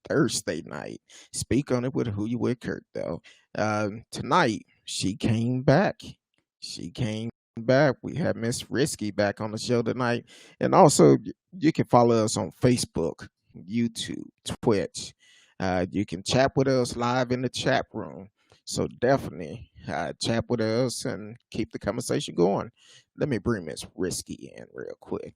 Thursday night. Speak on it with Who You With Kurt, though. Tonight, she came back. She came back. We have Miss Risky back on the show tonight. And also, you can follow us on Facebook, YouTube, Twitch. You can chat with us live in the chat room. So definitely chat with us and keep the conversation going. Let me bring Miss Risky in real quick.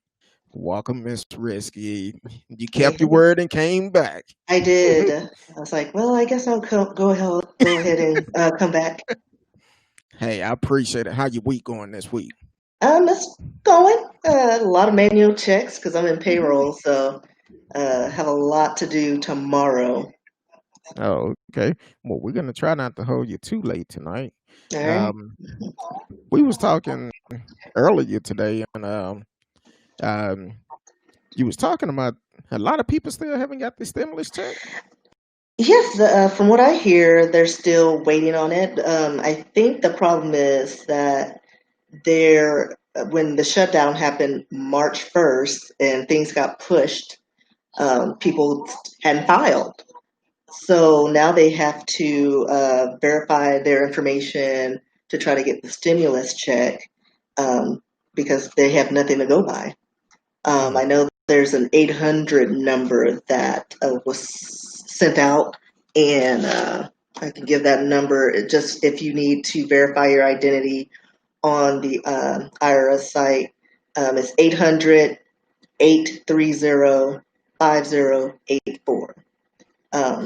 Welcome, Miss Risky. You kept Hey, your word and came back. I did. I was like, well, I guess I'll go ahead and come back. Hey, I appreciate it. How your week going this week? It's going. A lot of manual checks because I'm in payroll, so have a lot to do tomorrow. Oh, okay. Well, we're gonna try not to hold you too late tonight. All right. Um, we was talking earlier today, and um, you was talking about a lot of people still haven't got the stimulus check. Yes, from what I hear, they're still waiting on it. I think the problem is that when the shutdown happened March 1st and things got pushed, people hadn't filed. So now they have to verify their information to try to get the stimulus check um, because they have nothing to go by. Mm. I know there's an 800 number that was sent out, and I can give that number just if you need to verify your identity on the IRS site. It's 800-830-5084.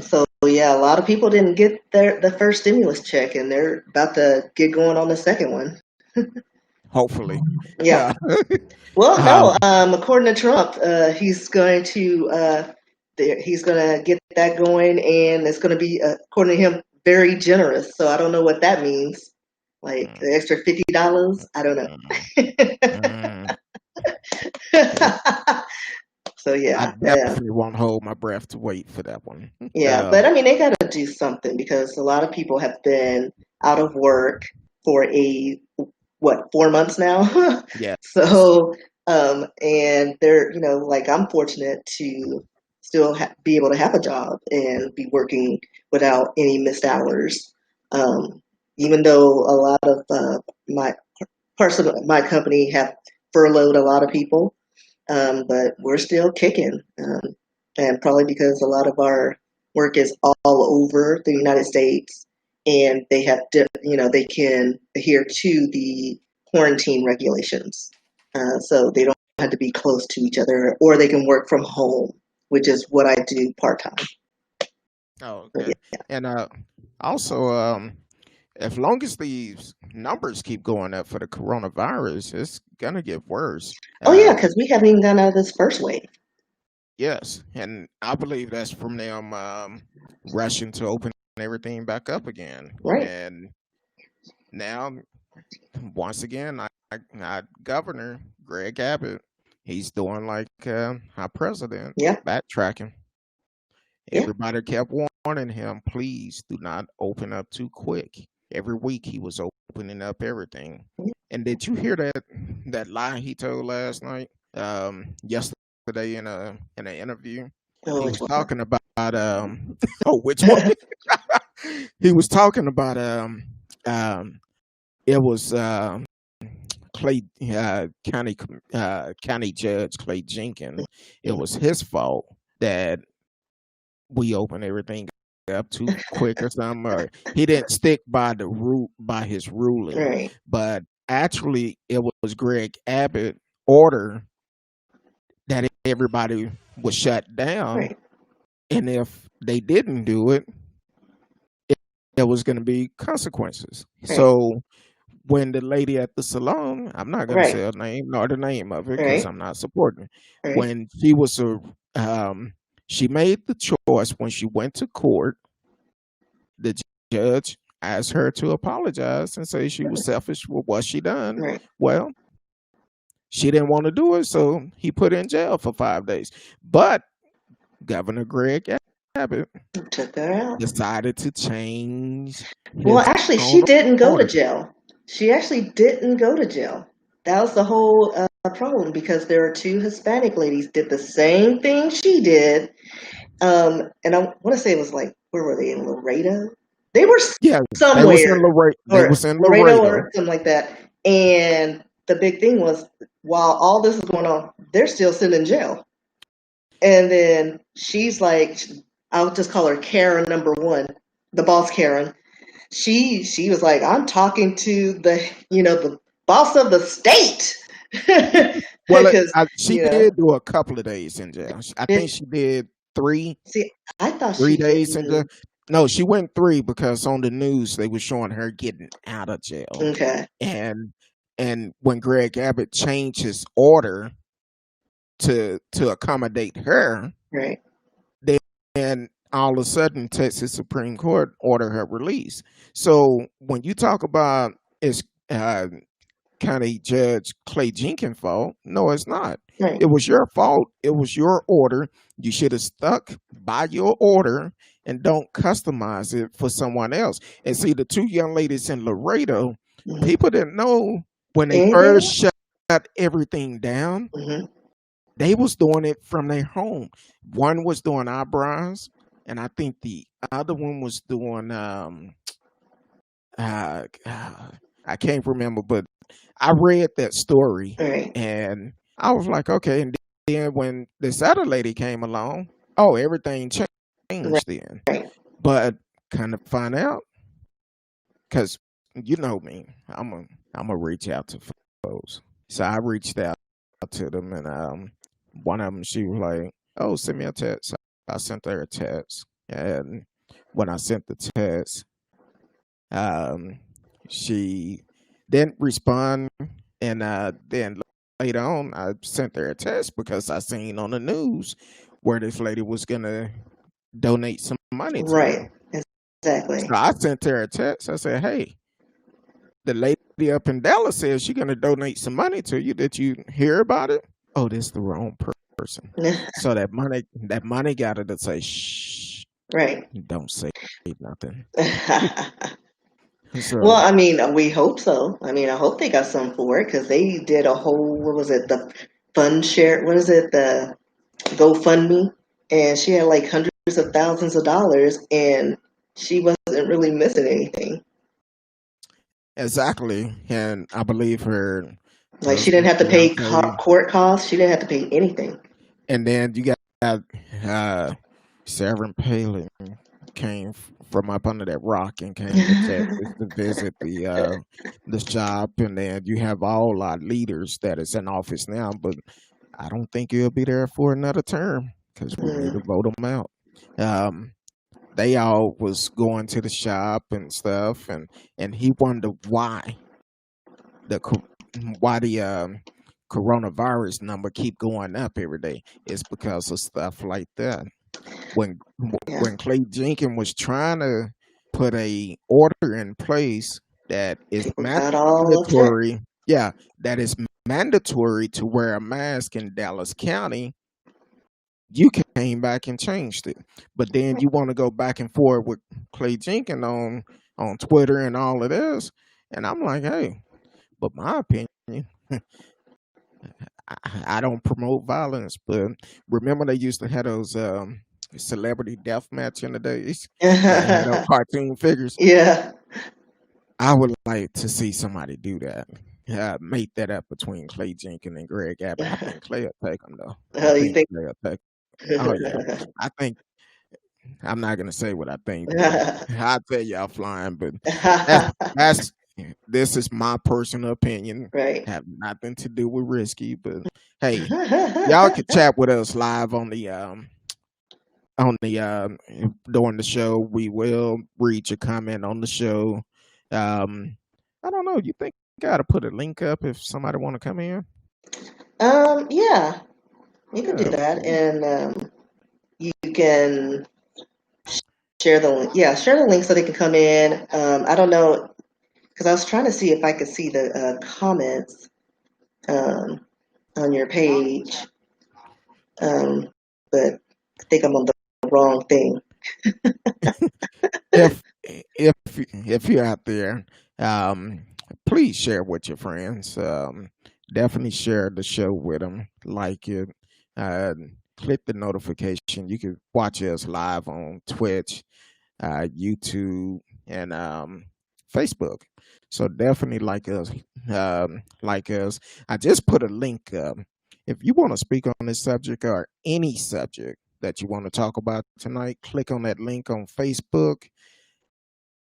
So yeah, a lot of people didn't get the first stimulus check, and they're about to get going on the second one. Hopefully, Yeah. Well, no. um, According to Trump, he's going to get that going, and it's going to be, according to him, very generous. So I don't know what that means. Like mm, the extra $50. I don't mm, know. mm. So I yeah, yeah. definitely won't hold my breath to wait for that one. Yeah, but I mean, they got to do something because a lot of people have been out of work for 4 months now. Yes. So, and they're, like I'm fortunate to still be able to have a job and be working without any missed hours. Um, Even though a lot of my parts of my company have furloughed a lot of people, but we're still kicking. And probably because a lot of our work is all over the United States, and they can adhere to the quarantine regulations, so they don't have to be close to each other, or they can work from home, which is what I do part time. Oh, So, okay. yeah. And also, as long as these numbers keep going up for the coronavirus, it's gonna get worse. Oh yeah, because we haven't even gone out of this first wave. Yes, and I believe that's from them rushing to open everything back up again. Right. And now, once again, Governor Greg Abbott, he's doing like our president, Yeah. backtracking. Yeah. Everybody kept warning him, please do not open up too quick. Every week he was opening up everything. And did you hear that lie he told last night? Yesterday in an interview, Oh, he which was one? talking about oh, which one? He was talking about um it was Clay County Judge Clay Jenkins. It was his fault that we opened everything up too quick or something, or he didn't stick by by his ruling. Right. But actually, it was Greg Abbott order that everybody was shut down, Right. and if they didn't do it, it there was going to be consequences. Right. So when the lady at the salon, I'm not going to Right. say her name nor the name of it because Right. I'm not supporting. Right. When she was um, she made the choice when she went to court. The judge asked her to apologize and say she was selfish with what she done. Right. Well, she didn't want to do it, so he put her in jail for 5 days. But Governor Greg Abbott Took her out. decided to change Well, his actually, she own didn't go to order. jail. She actually didn't go to jail. That was the whole problem because there are two Hispanic ladies did the same thing she did, And I want to say it was like, where were they, in Laredo? They were Yeah, they was in somewhere, Laredo. They or was in Laredo Laredo. or something like that. And the big thing was, while all this is going on, they're still sitting in jail. And then she's like, I'll just call her Karen number one, the boss Karen. She was like, I'm talking to the boss of the state. Well, Because, she did do a couple of days in jail. I think it, she did three see, I thought three she days in jail. didn't. No, she went three because on the news they were showing her getting out of jail, Okay, and when Greg Abbott changed his order to accommodate her, right, then all of a sudden Texas Supreme Court ordered her release. So when you talk about it's County Judge Clay Jenkins' fault, no, it's not. right. It was your fault. It was your order. You should have stuck by your order and don't customize it for someone else. And see, the two young ladies in Laredo, Mm-hmm. people didn't know when they first Anything? shut everything down. Mm-hmm. They was doing it from their home. One was doing eyebrows, and I think the other one was doing uh, I can't remember, but I read that story Right, and I was like, okay. And then when this other lady came along, oh, everything right, changed then. right. But kind of find out because you know me, I'm gonna reach out to folks. So I reached out to them, and one of them she was like, "Oh, send me a text." I sent her a text, and when I sent the text, um, she didn't respond, and then later on, I sent her a text because I seen on the news where this lady was gonna donate some money to Right, her. So exactly. I sent her a text. I said, "Hey, the lady up in Dallas says she's gonna donate some money to you. Did you hear about it?" Oh, this the wrong person. So that money got her to say, "Shh, Right. don't say nothing." Well, So I mean, we hope so. I mean, I hope they got some for it because they did a whole, what was it, the fund share, what is it, the GoFundMe, and she had like hundreds of thousands of dollars, and she wasn't really missing anything. exactly, and I believe her Like she didn't husband, have to pay fiance, court costs. She didn't have to pay anything. and then you got uh, Sarah Palin came from up under that rock and came to Texas to visit the shop, and then you have all our leaders that is in office now, but I don't think he'll be there for another term because we need to Mm, vote him out. Um, they all was going to the shop and stuff, and he wondered the co- why the coronavirus number keep going up every day. It's because of stuff like that. When yeah, when Clay Jenkins was trying to put a order in place that is people got all upset. mandatory, yeah, that is mandatory to wear a mask in Dallas County, you came back and changed it. But then you want to go back and forth with Clay Jenkins on Twitter and all of this, and I'm like, hey, but my opinion, I don't promote violence, but remember they used to have those celebrity death match in the days, and they had those cartoon figures. Yeah. I would like to see somebody do that. Make that up between Clay Jenkins and Greg Abbott. I think Clay will take him though. I You think think? Clay will take. Oh yeah, I think I'm not gonna say what I think, but I'll tell you offline. But that's this is my personal opinion. Right. Have nothing to do with risky, but hey, y'all can chat with us live on the during the show. We will read your comment on the show. I don't know. You think I gotta put a link up if somebody want to come in? Yeah, you can do Yeah, that, and you can share the link. Yeah, share the link so they can come in. I don't know because I was trying to see if I could see the comments um, on your page, um, but I think I'm on the wrong thing. if if you're out there, um, please share with your friends. Definitely share the show with them. Like it. Uh, click the notification. You can watch us live on Twitch, YouTube, and Facebook. So definitely like us. Like us. I just put a link up. If you want to speak on this subject or any subject that you want to talk about tonight, click on that link on Facebook,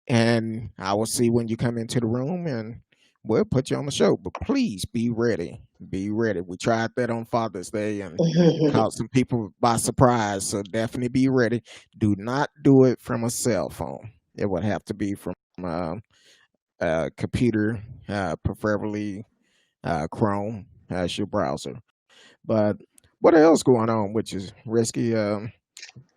and I will see when you come into the room, and we'll put you on the show. But please be ready. Be ready. We tried that on Father's Day and caught some people by surprise. So definitely be ready. Do not do it from a cell phone. It would have to be from a computer, preferably Chrome as your browser. But what else going on, which is risky?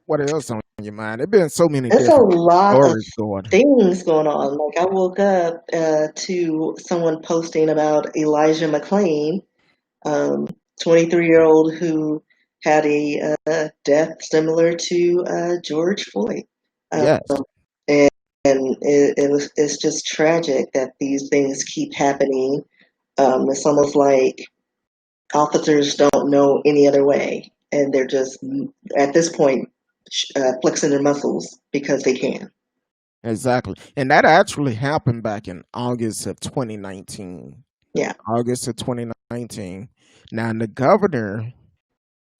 What else on your mind? There've been so many There's a different lot of stories going. things going on. Like I woke up to someone posting about Elijah McClain, 23-year-old who had a death similar to George Floyd. Um, Yes, and it's just tragic that these things keep happening. It's almost like officers don't know any other way, and they're just at this point flexing their muscles because they can. exactly. And that actually happened back in August of 2019. Yeah. August of 2019. Now, the governor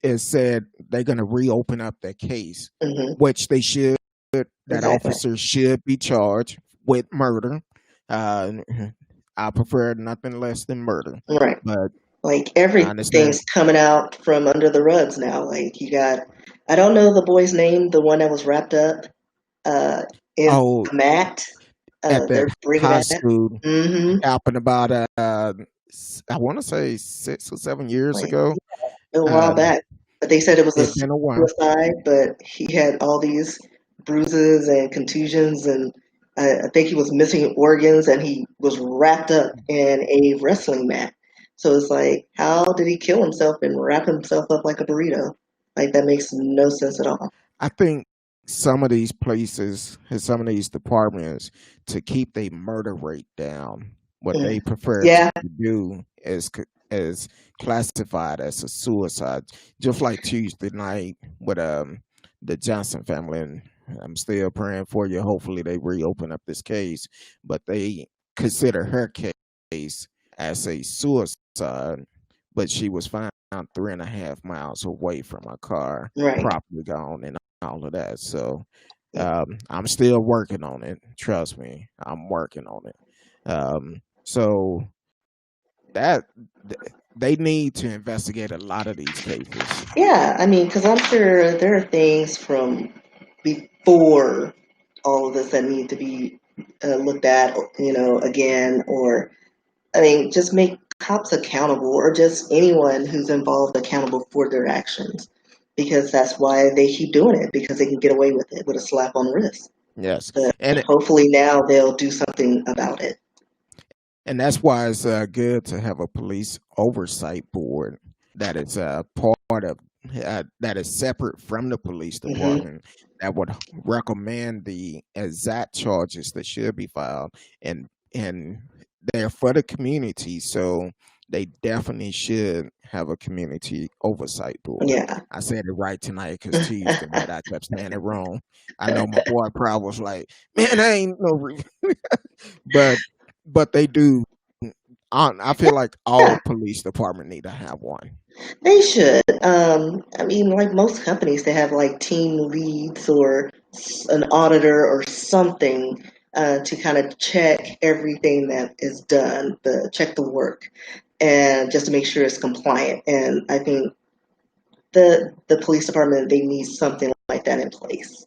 has said they're going to reopen up that case, Hmm. which they should. That Exactly. officer should be charged with murder. Uh, I prefer nothing less than murder, Right. but Like I understand. everything's coming out from under the rugs now. Like you got, I don't know the boy's name, the one that was wrapped up uh, in Oh, the mat. at They're the bringing high that. school Mm-hmm. happened about I want to say 6 or 7 years Like ago. a while Um, back, but they said it was a it been a while. suicide. But he had all these bruises and contusions, and I think he was missing organs, and he was wrapped up in a wrestling mat. So it's like, how did he kill himself and wrap himself up like a burrito? Like that makes no sense at all. I think some of these places and some of these departments to keep their murder rate down, what Mm. they prefer to Yeah. do is classified as a suicide. Just like Tuesday night with the Johnson family, and I'm still praying for you. Hopefully they reopen up this case, but they consider her case as a suicide, but she was found 3.5 miles away from her car, Right. properly gone, and all of that. So Yeah. I'm still working on it. Trust me, I'm working on it. So that they need to investigate a lot of these cases. Yeah, I mean, because I'm sure there are things from before all of this that need to be looked at, again, or I mean, just make cops accountable, or just anyone who's involved accountable for their actions, because that's why they keep doing it, because they can get away with it with a slap on the wrist. Yes, But and hopefully now they'll do something about it. and that's why it's good to have a police oversight board that is part of that is separate from the police Hmm. department that would recommend the exact charges that should be filed, and they're for the community, so they definitely should have a community oversight board. Yeah. I said it right tonight because Tuesday night I kept saying it wrong. I know my boy probably was like, "Man, I ain't no," but they do. I feel like all Yeah, police department need to have one. they should. I mean, like most companies, they have like team leads or an auditor or something to kind of check everything that is done, check the work, and just to make sure it's compliant. And I think the police department, they need something like that in place,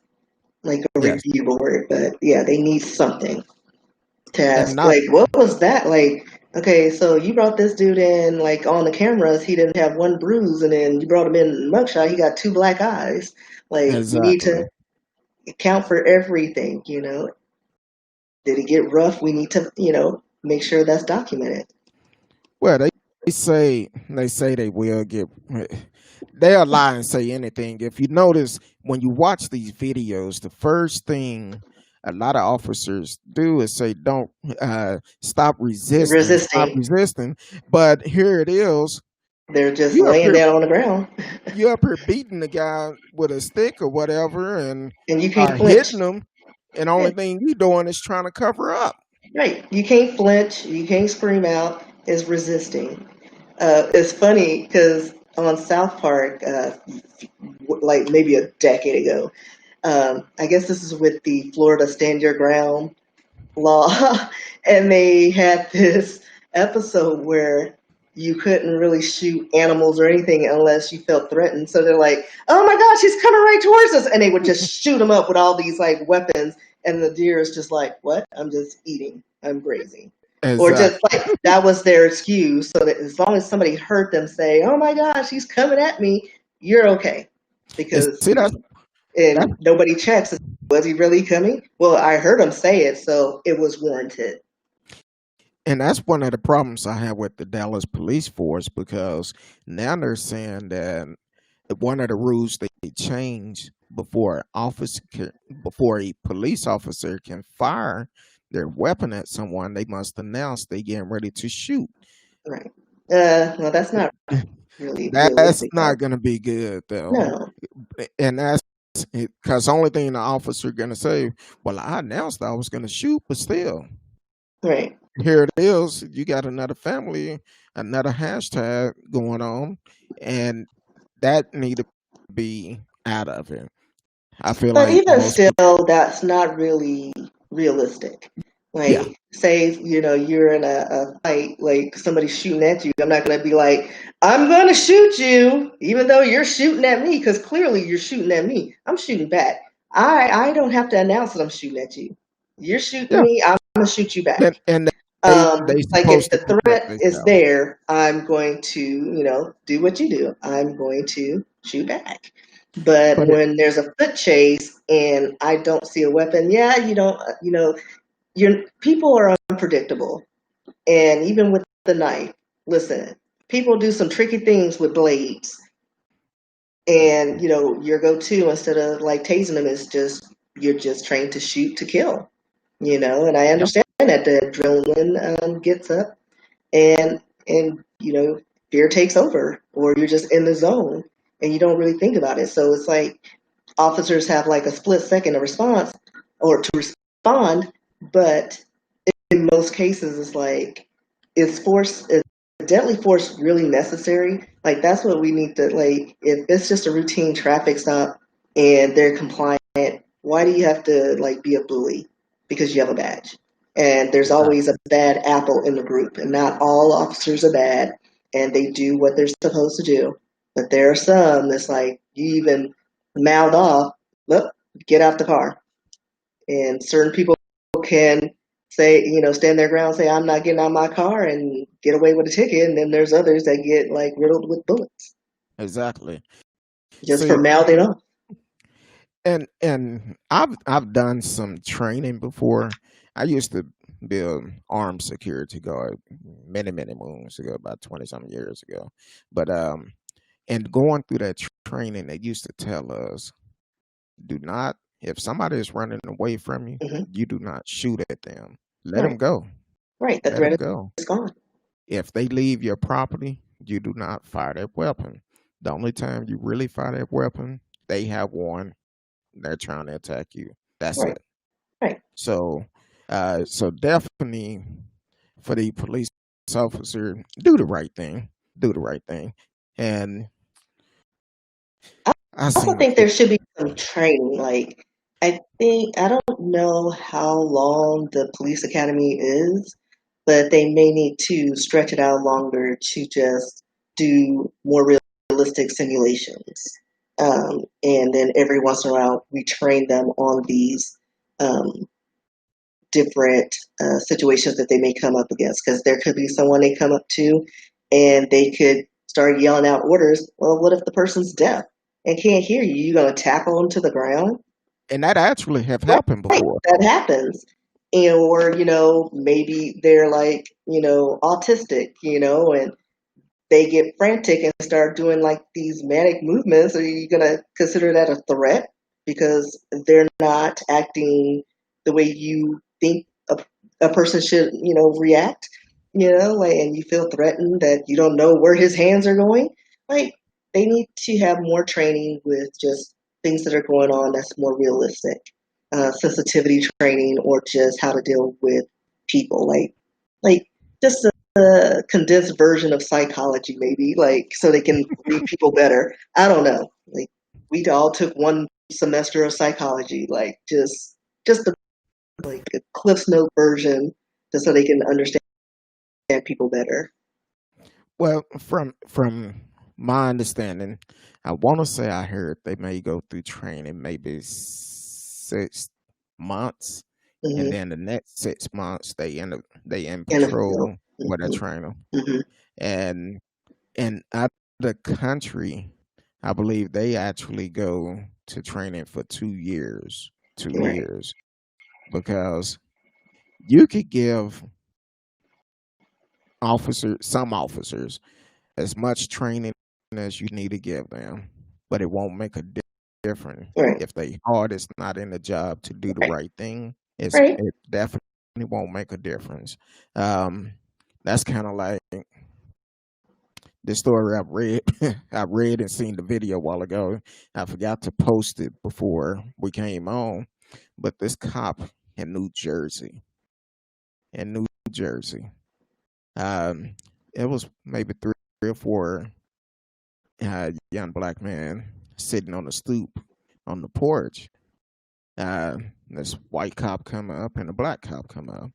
like a Yes, review board. But yeah, they need something to and ask, not like, what was that? Like, okay, so you brought this dude in, like, on the cameras, he didn't have one bruise, and then you brought him in mugshot, he got two black eyes. Like, we need to exactly. account for everything. Did it get rough? We need to, make sure that's documented. Well, they say they will get. They'll lie and say anything. If you notice, when you watch these videos, the first thing a lot of officers do is say, "Don't stop resisting, stop Resisting. resisting." But here it is. They're just You up laying here, down on the ground, you up here beating the guy with a stick or whatever, and and you can't flinch. hitting him, and only thing you doing is trying to cover up. Right. You can't flinch. You can't scream out. Is resisting. It's funny because on South Park, like maybe a decade ago, I guess this is with the Florida Stand Your Ground law, and they had this episode where you couldn't really shoot animals or anything unless you felt threatened. So they're like, "Oh my gosh, he's coming right towards us!" And they would just shoot him up with all these like weapons, and the deer is just like, "What? I'm just eating. I'm grazing." Or just Exactly. like that was their excuse, so that as long as somebody heard them say, "Oh my gosh, he's coming at me," you're okay, And because see, that and nobody checks. Was he really coming? Well, I heard him say it, so it was warranted. and that's one of the problems I have with the Dallas police force, because now they're saying that one of the rules they changed before a police officer can fire their weapon at someone, they must announce they getting ready to shoot. Right. Well, that's not really That's realistic, though. not going to be good, though, No. and that's because the only thing the officer going to say, well, I announced I was going to shoot, but still, Right. here it is. You got another family, another hashtag going on, and that need to be out of it. I feel But like even most people, still, that's not really realistic. yeah, Like, say, you're in a fight, like somebody's shooting at you. I'm not going to be like, I'm going to shoot you, even though you're shooting at me, because clearly you're shooting at me. I'm shooting back. I don't have to announce that I'm shooting at you. You're shooting yeah, me, I'm going to shoot you back. and they Like if supposed to the protect threat is themselves. there, I'm going to, do what you do. I'm going to shoot back. But But it, when there's a foot chase and I don't see a weapon, yeah, you don't, your people are unpredictable. And even with the knife, listen, people do some tricky things with blades. And, your go-to instead of like tasing them is just, you're just trained to shoot to kill, and I yep, understand that the adrenaline gets up and fear takes over, or you're just in the zone and you don't really think about it. So it's like officers have like a split second of response or to respond, but in most cases it's like, is deadly force really necessary? Like that's what we need to, like, if it's just a routine traffic stop and they're compliant, why do you have to like be a bully because you have a badge? And there's always a exactly, bad apple in the group, and not all officers are bad, and they do what they're supposed to do. But there are some that's like you even mouth off, look, get out the car. And certain people can say, stand their ground, say, I'm not getting out of my car and get away with a ticket. And then there's others that get like riddled with bullets exactly. just for See, mouthing off. and I've done some training before. I used to be an armed security guard many moons ago, about 20 some years ago. But and going through that training, they used to tell us, do not, if somebody is running away from you, Hmm. you do not shoot at them. Let them Right, go. right. The Let them threat go. is gone. If they leave your property, you do not fire that weapon. The only time you really fire that weapon, they have one. They're trying to attack you. That's Right, it. right. So, so definitely for the police officer, do the right thing. Do the right thing. And I I also seen a think there should be some training. Like, I don't know how long the police academy is, but they may need to stretch it out longer to just do more realistic simulations. And then every once in a while, we train them on these um, different situations that they may come up against. Because there could be someone they come up to and they could start yelling out orders. Well, what if the person's deaf and can't hear you? You going to tackle them to the ground? and that actually have Right, happened right. before. That happens. Or, maybe they're like, autistic, and they get frantic and start doing like these manic movements. Are you going to consider that a threat because they're not acting the way you think a person should, react? like, and you feel threatened that you don't know where his hands are going, like, they need to have more training with just things that are going on that's more realistic, sensitivity training, or just how to deal with people, like just a condensed version of psychology, maybe, like, so they can read people better. I don't know. Like, we all took one semester of psychology, like, just the, like, a Cliff's Note version, just so they can understand people better. Well, from my understanding, I want to say I heard they may go through training maybe 6 months, and Hmm. then the next 6 months they in In the field. patrol with a Hmm. trainer, Hmm. and out of the country, I believe they actually go to training for 2 years, two Right. years, because you could give some officers as much training as you need to give them, but it won't make a difference Right. if they heart is not in the job to do the Right. right thing. Right. It definitely won't make a difference. Um, that's kind of like the story I've read. I read and seen the video a while ago. I forgot to post it before we came on, but this cop in New Jersey, in New Jersey, um, it was maybe 3 or 4 young black man sitting on the stoop on the porch. This white cop come up and a black cop come up,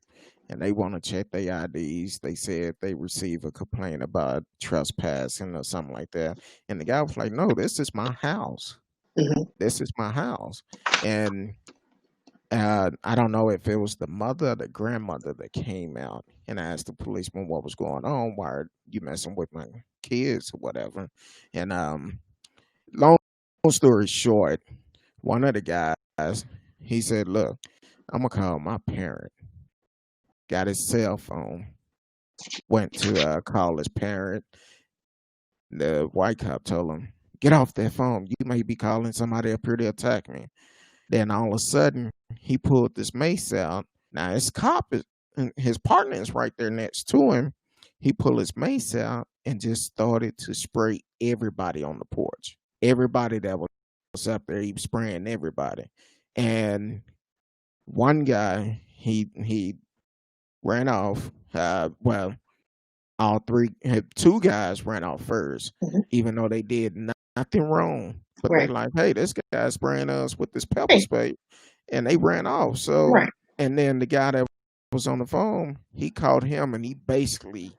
and they want to check their IDs. They said they received a complaint about trespassing or something like that, and the guy was like, "No, this is my house. Hmm. This is my house." And I don't know if it was the mother or the grandmother that came out and asked the policeman what was going on. Why are you messing with my kids or whatever? And long story short, one of the guys, he said, "Look, I'm gonna call my parent." Got his cell phone, went to call his parent. The white cop told him, "Get off that phone. You may be calling somebody up here to attack me." Then all of a sudden, he pulled this mace out. Now his cop is, and his partner is right there next to him. He pulled his mace out and just started to spray everybody on the porch. Everybody that was up there, he was spraying everybody. And one guy, he ran off. Well, all three, two guys ran off first, Hmm. even though they did nothing wrong. But they Right. like, hey, this guy's spraying us with this pepper Right. spray, and they ran off. So, Right. and then the guy that was on the phone, he called him, and he basically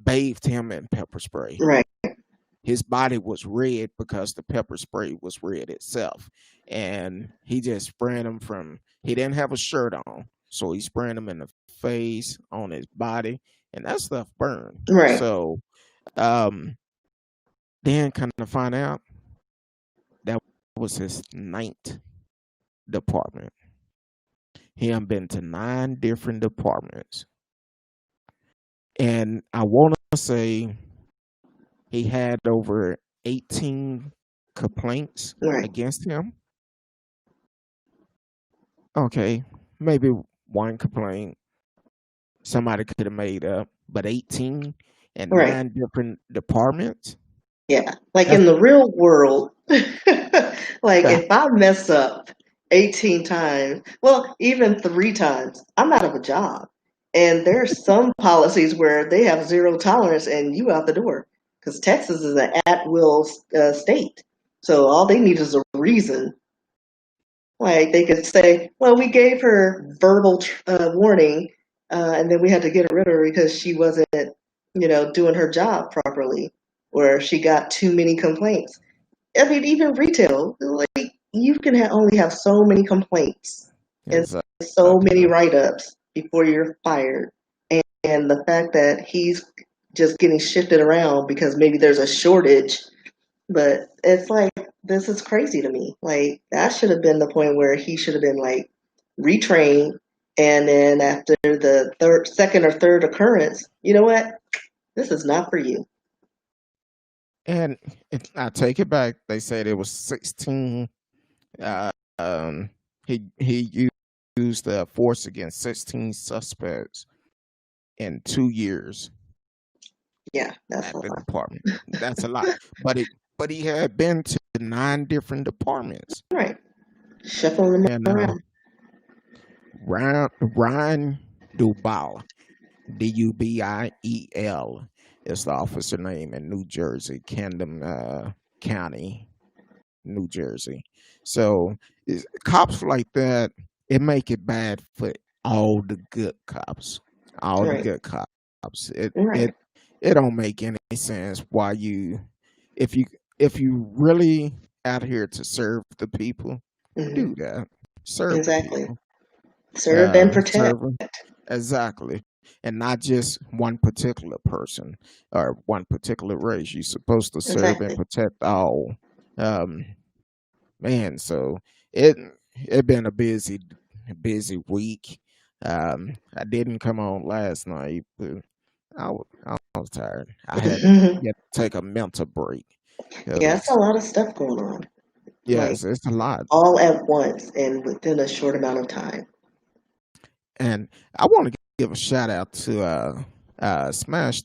bathed him in pepper spray. Right. His body was red because the pepper spray was red itself, and he just sprayed him from. He didn't have a shirt on, so he sprayed him in the face, on his body, and that stuff burned. Right. So, um, then kind of find out that was his ninth department. He had been to 9 different departments, and I want to say he had over 18 complaints Right. against him. Okay, maybe one complaint somebody could have made up, but 18 and Right. 9 different departments. Yeah. Like, That's in the real world, like, that, if I mess up 18 times, well, even 3 times, I'm out of a job. And there's some policies where they have zero tolerance and you out the door. Because Texas is an at-will state. So all they need is a reason. Like, they could say, well, we gave her verbal warning, and then we had to get rid of her because she wasn't, doing her job properly, or she got too many complaints. I mean, even retail, like, you can only have so many complaints and so many exactly. write-ups before you're fired. And the fact that he's just getting shifted around because maybe there's a shortage, but it's like, this is crazy to me. Like, that should have been the point where he should have been, like, retrained, and then after the second or third occurrence, you know what? This is not for you. And I take it back. They said it was 16. Uh, um, he used the force against 16 suspects, in 2 years Yeah, that's at a the lot. department. That's a lot. But he had been to 9 different departments. Right. Shuffling them And around. Ryan Dubiel, Dubiel, is the officer name in New Jersey, Camden County, New Jersey. So cops like that, it make it bad for all the good cops. All the Right. good cops. It Right. it it don't make any sense why if you if you really out here to serve the people, Hmm. do that. Serve the Exactly. people. Serve and protect. Serve 'em. Exactly. And not just one particular person or one particular race. You're supposed to serve and Exactly. protect all. Um, Man, so it it been a busy week. I didn't come on last night, but I was tired. I had to Yeah, get take a mental break it's a because lot of stuff going on. Like yes, it's a lot. all at once and within a short amount of time. And I want to give a shout out to Smash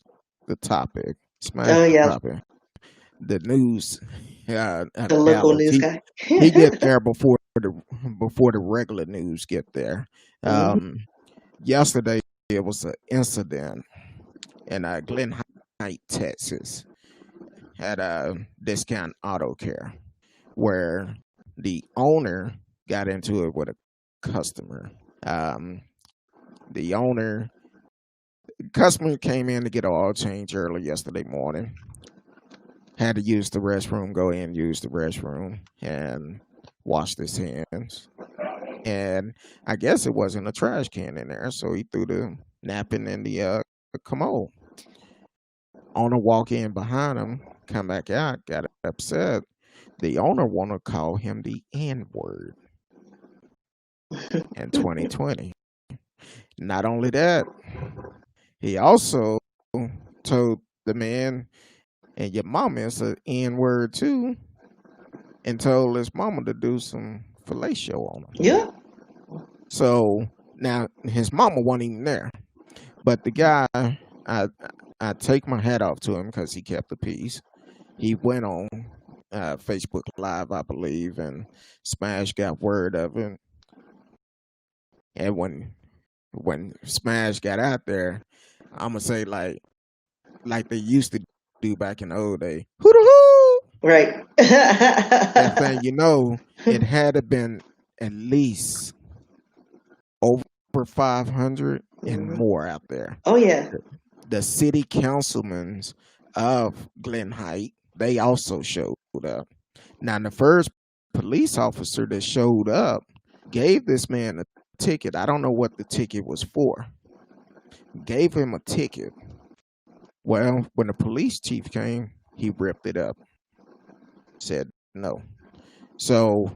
the Topic. Smash Oh the yeah, Topic. The news the local outlets. news guy. He get there before the regular news get there. Hmm. Um, Yesterday it was an incident in Glen Heights, Texas, at a discount auto care where the owner got into it with a customer. Um, the customer came in to get an oil change early yesterday morning. Had to use the restroom, go in, use the restroom, and wash his hands. And I guess it wasn't a trash can in there, so he threw the napkin in the commode. Owner walk in behind him, come back out, got upset. The owner want to call him the N word in 2020. Not only that, he also told the man, and your mama is an N word too, and told his mama to do some fellatio on him. Yeah. So now his mama wasn't even there. But the guy, I I take my hat off to him because he kept the peace. He went on Facebook Live, I believe, and Smash got word of it. And when Smash got out there, I'm gonna say like they used to do back in the old day, hoo hoo. Right. That thing, it had to been at least over 500 and Hmm. more out there. Oh yeah. The city councilmen of Glen Height, they also showed up. Now, the first police officer that showed up gave this man a ticket. I don't know what the ticket was for. Gave him a ticket. Well, when the police chief came, he ripped it up. Said no. So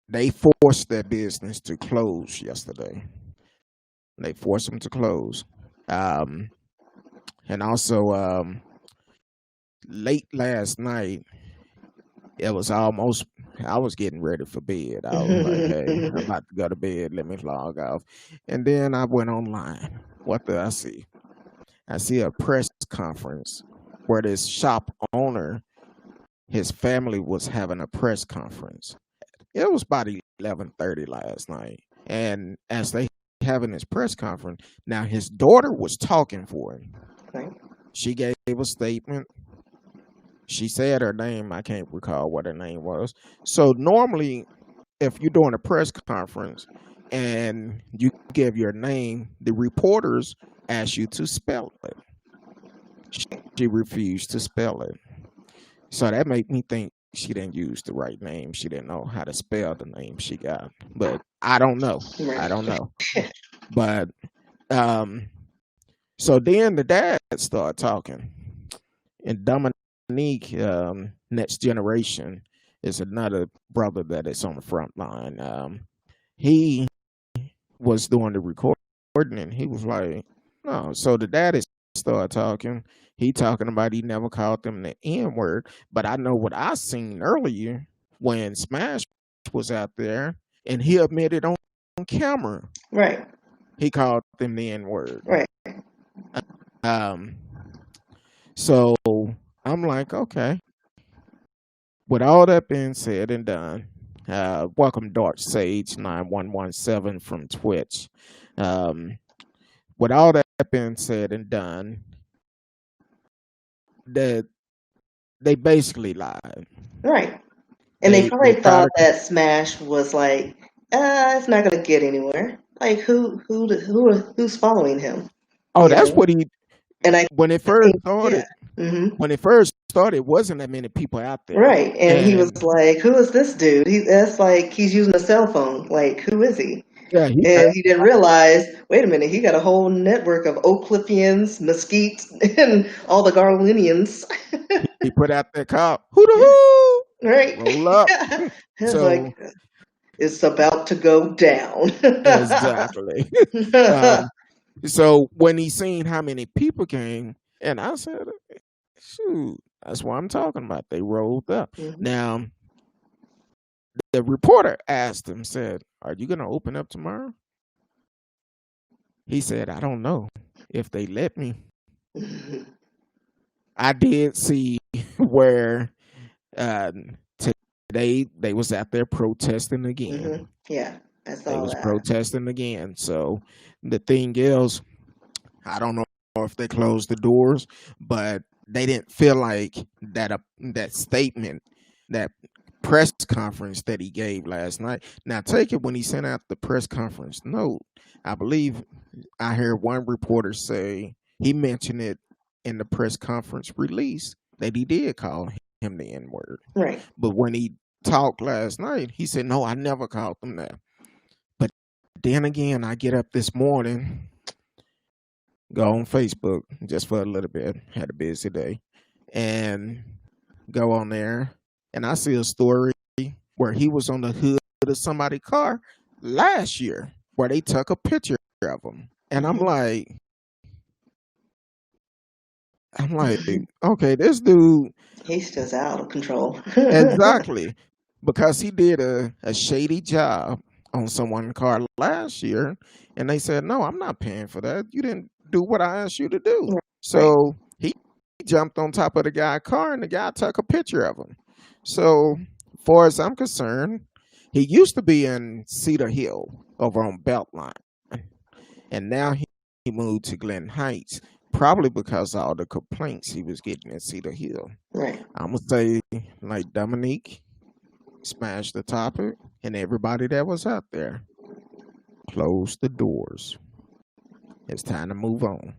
they forced their business to close yesterday. They forced them to close. Um, and also, late last night, it was almost I was getting ready for bed. I was like, hey, I'm about to go to bed. Let me log off. And then I went online. What do I see? I see a press conference where this shop owner, his family was having a press conference. It was about 11:30 last night. And as they having this press conference, now his daughter was talking for him. Right. She gave a statement. She said her name. I can't recall what her name was. So normally, if you're doing a press conference and you give your name, the reporters ask you to spell it. She refused to spell it. So that made me think she didn't use the right name. She didn't know how to spell the name she got. But I don't know. I Right. don't know. But um so then the dad started talking. And Dominique, Next Generation, is another brother that is on the front line. He was doing the recording, and he was like, "No." So the daddy started talking. He talking about he never called them the N word, but I know what I seen earlier when Smash was out there, and he admitted on camera Right. He called them the N word. Right. Um, so I'm like, okay. With all that being said and done, welcome Dark Sage 9117 from Twitch. Um, with all that being said and done, that they basically lied. Right. And they They probably tried thought that Smash was like, it's not gonna get anywhere. Like who's following him? oh, You that's know? what he And I when it first think, yeah. started. Hmm. When it first started, wasn't that many people out there, Right. And he was and like, who is this dude? That's like he's using a cell phone. Like, who is he? yeah, And he didn't realize, wait a minute, he got a whole network of Oak Cliffians, Mesquites, and all the Garlinians. he put out that call, who the Yeah. who, Right. roll up. It's like, So it's about to go down. exactly. um, so when he seen how many people came, and I said, shoot, that's what I'm talking about. They rolled up. Mhm. Now the reporter asked him, said, "Are you gonna open up tomorrow?" He said, "I don't know if they let me." I did see where uh, today they was out there protesting again. Yeah, I They saw was that. protesting again. So the thing is, I don't know if they closed the doors, but they didn't feel like that statement, that press conference that he gave last night. Now take it when he sent out the press conference note. I believe I heard one reporter say he mentioned it in the press conference release that he did call him the N word. Right. But when he talked last night, he said, "No, I never called them that." But then again, I get up this morning, go on Facebook just for a little bit, had a busy day, and go on there, and I see a story where he was on the hood of somebody's car last year, where they took a picture of him, and Hmm. I'm like, okay, this dude. He's just out of control. Exactly. Because he did a shady job on someone's car last year, and they said, "No, I'm not paying for that. You didn't do what I asked you to do." Right. So he jumped on top of the guy's car, and the guy took a picture of him. So, far as I'm concerned, he used to be in Cedar Hill over on Beltline, and now he moved to Glen Heights, probably because of all the complaints he was getting in Cedar Hill. Right. I'm gonna say, like Dominique, smash the topic, and everybody that was out there, close the doors. It's time to move on.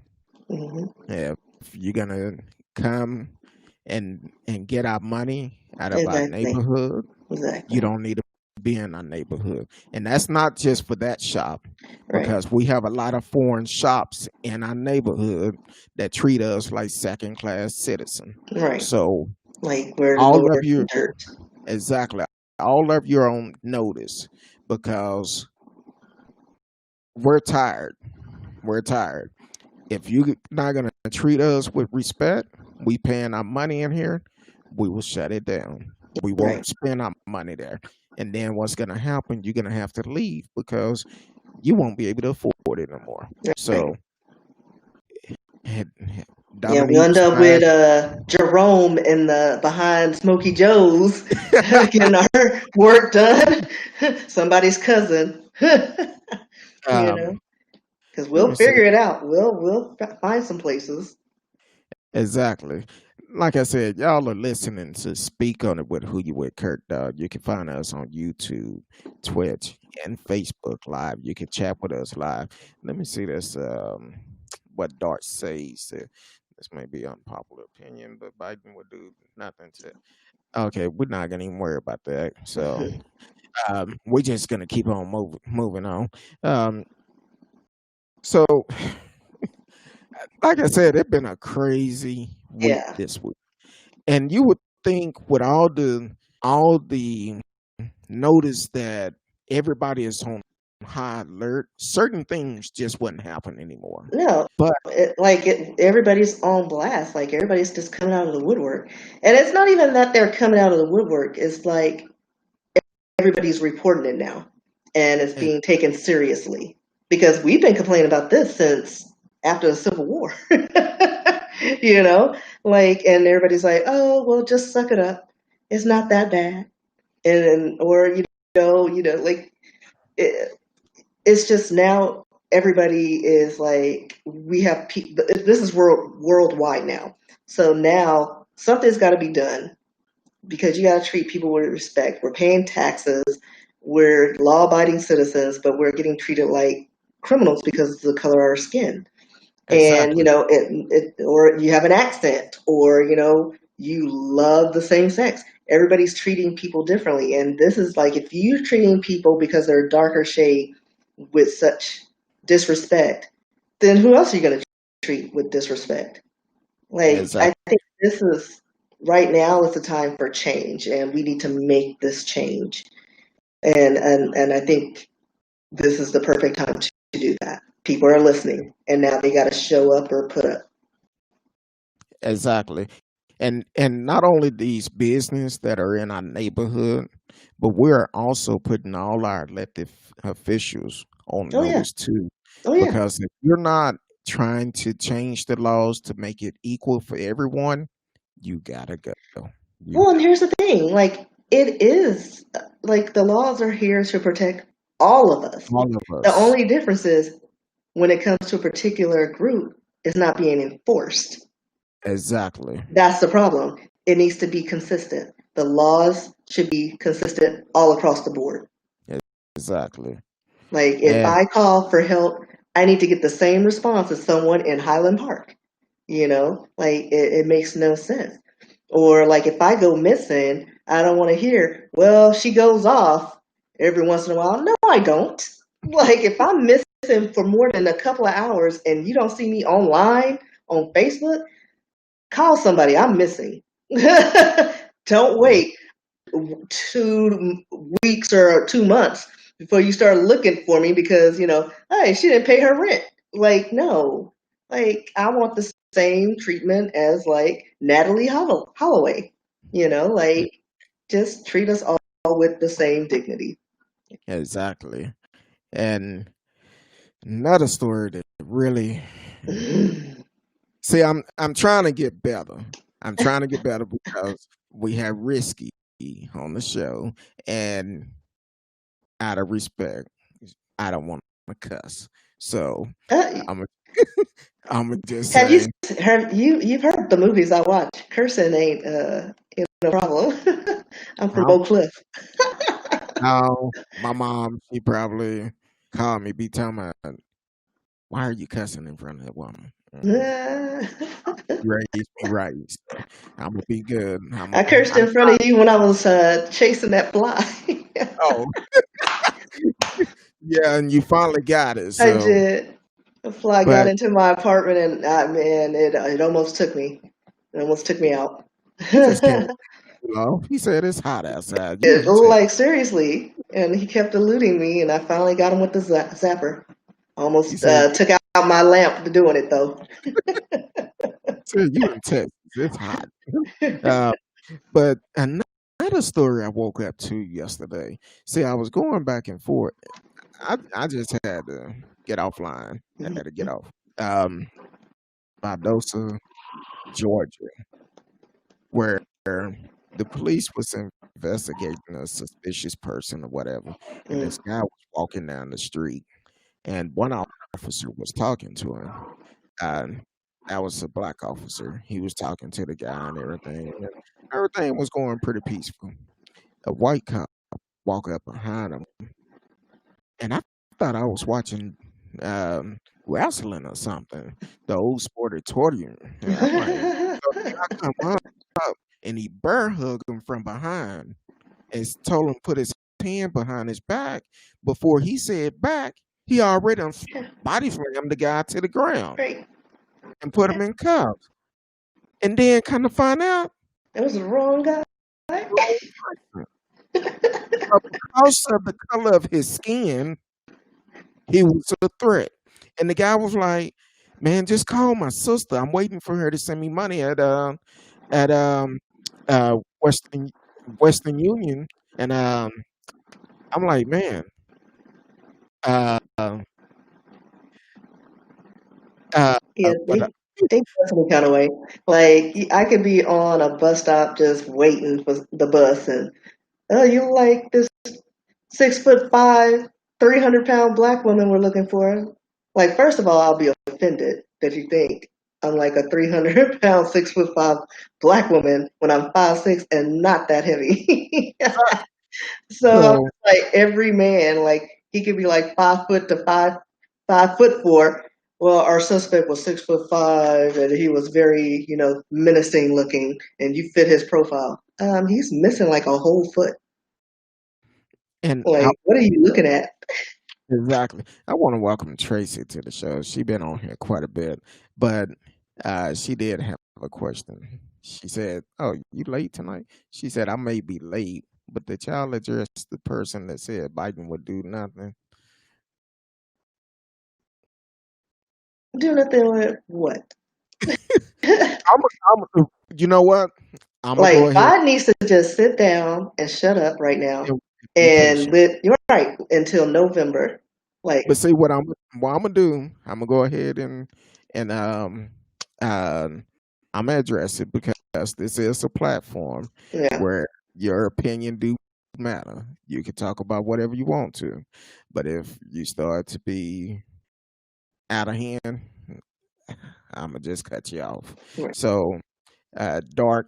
Hmm. If you're gonna come and get our money out of our Exactly. neighborhood, you Exactly. don't need to be in our neighborhood. And that's not just for that shop, Right. because we have a lot of foreign shops in our neighborhood that treat us like second class citizen. Right. So Like we're all lower of you, dirt. exactly, all of you are on notice, because we're tired. We're tired. If you're not gonna treat us with respect, we paying our money in here, we will shut it down. We Right. won't spend our money there. And then what's gonna happen? You're gonna have to leave because you won't be able to afford it no more. Right. So Yeah, we Dominique end up with smashed. Jerome in the behind Smoky Joe's getting our work done. Somebody's cousin. You know, um, because let we'll me see. figure it out. We'll find some places. Exactly. Like I said, y'all are listening to Speak on It with Who You With Kurt Dog. You can find us on YouTube, Twitch, and Facebook Live. You can chat with us live. Let me see this. What Dart says. This may be unpopular opinion, but Biden would do nothing to. Okay, we're not gonna even worry about that. So we're just gonna keep on moving on. Um, so, like I said, it's been a crazy week Yeah. this week. And you would think with all the notice that everybody is on high alert, certain things just wouldn't happen anymore. No, But everybody's on blast. Like everybody's just coming out of the woodwork, and it's not even that they're coming out of the woodwork. It's like everybody's reporting it now, and it's e- being taken seriously because we've been complaining about this since after the Civil War. you know, like, and everybody's like, oh, well, just suck it up. It's not that bad. And, or, like, it, it's just now everybody is like, we have, this is worldwide now. So now something's got to be done because you got to treat people with respect. We're paying taxes, we're law abiding citizens, but we're getting treated like criminals because of the color of our skin. And, Exactly. or you have an accent, or, you love the same sex. Everybody's treating people differently. And this is like, if you're treating people because they're darker shade with such disrespect, then who else are you going to treat with disrespect? Like, I Exactly. think this is right now is the time for change, and we need to make this change. And I think this is the perfect time to do that. People are listening, and now they got to show up or put up. Exactly. And not only these business that are in our neighborhood, but we're also putting all our elected officials on Oh yeah, notice too. oh yeah. Because if you're not trying to change the laws to make it equal for everyone, you gotta go. You Well, and here's the thing: like, it is like the laws are here to protect all of us. all of The us. only difference is when it comes to a particular group, it's not being enforced. Exactly. That's the problem. It needs to be consistent. The laws should be consistent all across the board. Exactly. Like, if And I call for help, I need to get the same response as someone in Highland Park. Like, it makes no sense. Or like, if I go missing, I don't want to hear, well, she goes off every once in a while. No, I don't. Like, if I'm missing for more than a couple of hours and you don't see me online on Facebook, call somebody. I'm missing. Don't wait 2 weeks or 2 months before you start looking for me because, hey, she didn't pay her rent. Like, no. Like, I want the same treatment as, like, Natalie Holloway. Like, just treat us all with the same dignity. exactly. And another story that really see, I'm trying to get better. I'm trying to get better because we have Risky on the show, and out of respect, I don't want to cuss. So uh, I'm I'm just have you saying, heard you've heard the movies I watch? Cursing ain't no problem. I'm from how Oak Cliff. how my mom she probably called me, be telling me, why are you cussing in front of that woman? You raised me right, so I'm gonna be good. I cursed I'm in front of you when I was chasing that fly. oh yeah, and you finally got it. I So, did. The fly got but into my apartment, and man, it almost took me. It almost took me out. he just can't cool off. He said it's hot outside. You It, ain't take like, seriously, and he kept eluding me, and I finally got him with the zapper. he Almost said took out my lamp doing it though. you in Texas. It's hot. Uh, but another story I woke up to yesterday. See, I was going back and forth. I just had to get offline. I had to get off. Um, Valdosta, Georgia, where the police was investigating a suspicious person or whatever, and Mm, this guy was walking down the street, and one officer was talking to him. And that was a black officer. He was talking to the guy and everything, and everything was going pretty peaceful. A white cop walked up behind him, and I thought I was watching wrestling or something, the old sportatorium. And I'm like, so the guy come up and he bear hugged him from behind and told him to put his hand behind his back. Before he said back, he already body slammed the guy to the ground Great. and put him in cuffs. And then kind of find out, It was the wrong guy. wrong person. But because of the color of his skin, he was a threat. And the guy was like, "Man, just call my sister. I'm waiting for her to send me money at Western Union." And I'm like, "Man, uh, Yeah, but they feel some kind of way. Like I could be on a bus stop just waiting for the bus, and oh, you like this 6'5", 300-pound black woman we're looking for? Like, first of all, I'll be offended that you think I'm like a 300-pound, 6'5" black woman when I'm 5'6" and not that heavy. So I'm so just like every man, like he could be like 5 foot to 5 foot 4. Well, our suspect was 6'5" and he was very, menacing looking, and you fit his profile. He's missing like a whole foot. and I Like, what are you looking at? exactly. I want to welcome Tracy to the show. She been on here quite a bit, but she did have a question. She said, "Oh, you late tonight?" She said, "I may be late, but the child address the person that said Biden would do nothing." Do nothing with what? You know what? I'm gonna go Like, ahead Biden needs to just sit down and shut up right now and be and patient. you're right, until November. Like, But see what I'm gonna do. I'm gonna go ahead and uh, I'm gonna address it because this is a platform yeah, where your opinion do matter. You can talk about whatever you want to, but if you start to be out of hand, I'm gonna just cut you off. right. So Dark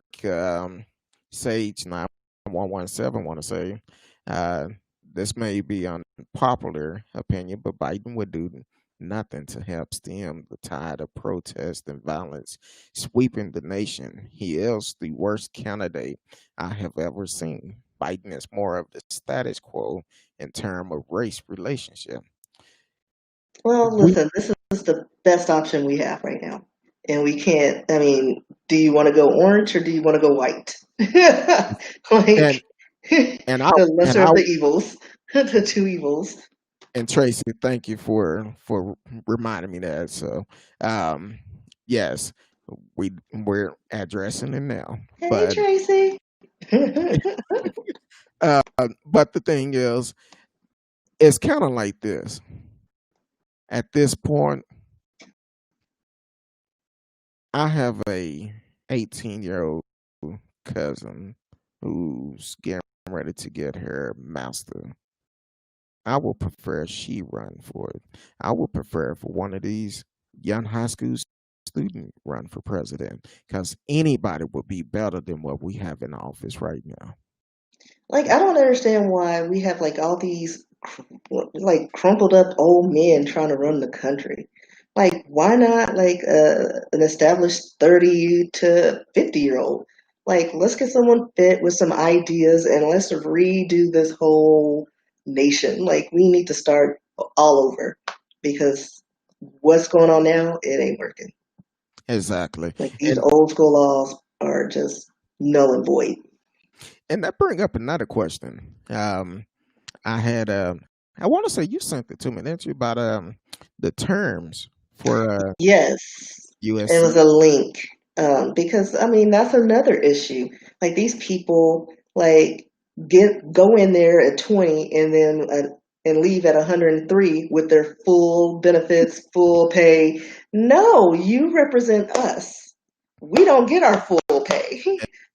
Sage 9117 want to say uh, this may be unpopular opinion, but Biden would do nothing to help stem the tide of protest and violence sweeping the nation. He is the worst candidate I have ever seen. Biden is more of the status quo in terms of race relationship. Well, We listen, this is the best option we have right now. And we can't, I mean, do you want to go orange or do you want to go white? and Like, and I the and lesser I of the evils, the two evils. and Tracy, thank you for reminding me that. So, um, yes, we're addressing it now. Hey, Tracy. But the thing is, it's kind of like this. At this point, I have a 18-year-old cousin who's getting ready to get her master. I would prefer she run for it. I would prefer for one of these young high school student run for president because anybody would be better than what we have in office right now. Like, I don't understand why we have like all these like crumpled up old men trying to run the country. Like, why not like an established 30 to 50-year old? Like, let's get someone fit with some ideas and let's redo this whole nation. Like, we need to start all over because what's going on now, it ain't working. Exactly, Like, these and old school laws are just null and void. that bring up another question. I had I want to say you sent it to me, didn't you? About the terms for Yes, it USC. was a link. Because I mean that's another issue. Like these people like get go in there at 20 and leave at 103 with their full benefits, full pay. No, you represent us. We don't get our full pay.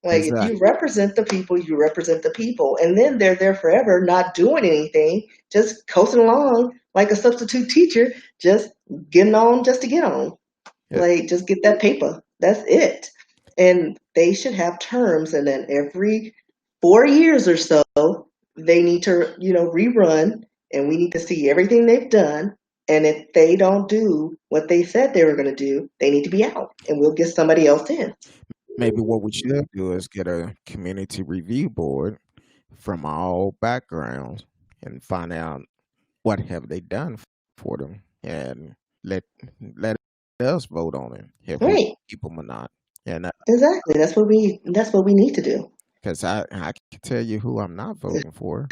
Like if you Exactly, represent the people, you represent the people. And then they're there forever not doing anything, just coasting along like a substitute teacher, just getting on just to get on. yeah, Like, just get that paper. That's it. And they should have terms, and then every 4 years or so, they need to, rerun, and we need to see everything they've done. And if they don't do what they said they were going to do, they need to be out, and we'll get somebody else in. maybe what we should do is get a community review board from all backgrounds and find out what have they done for them and let let us vote on it if we Right. keep them or not. And Exactly. That's what we need to do. because I can tell you who I'm not voting for.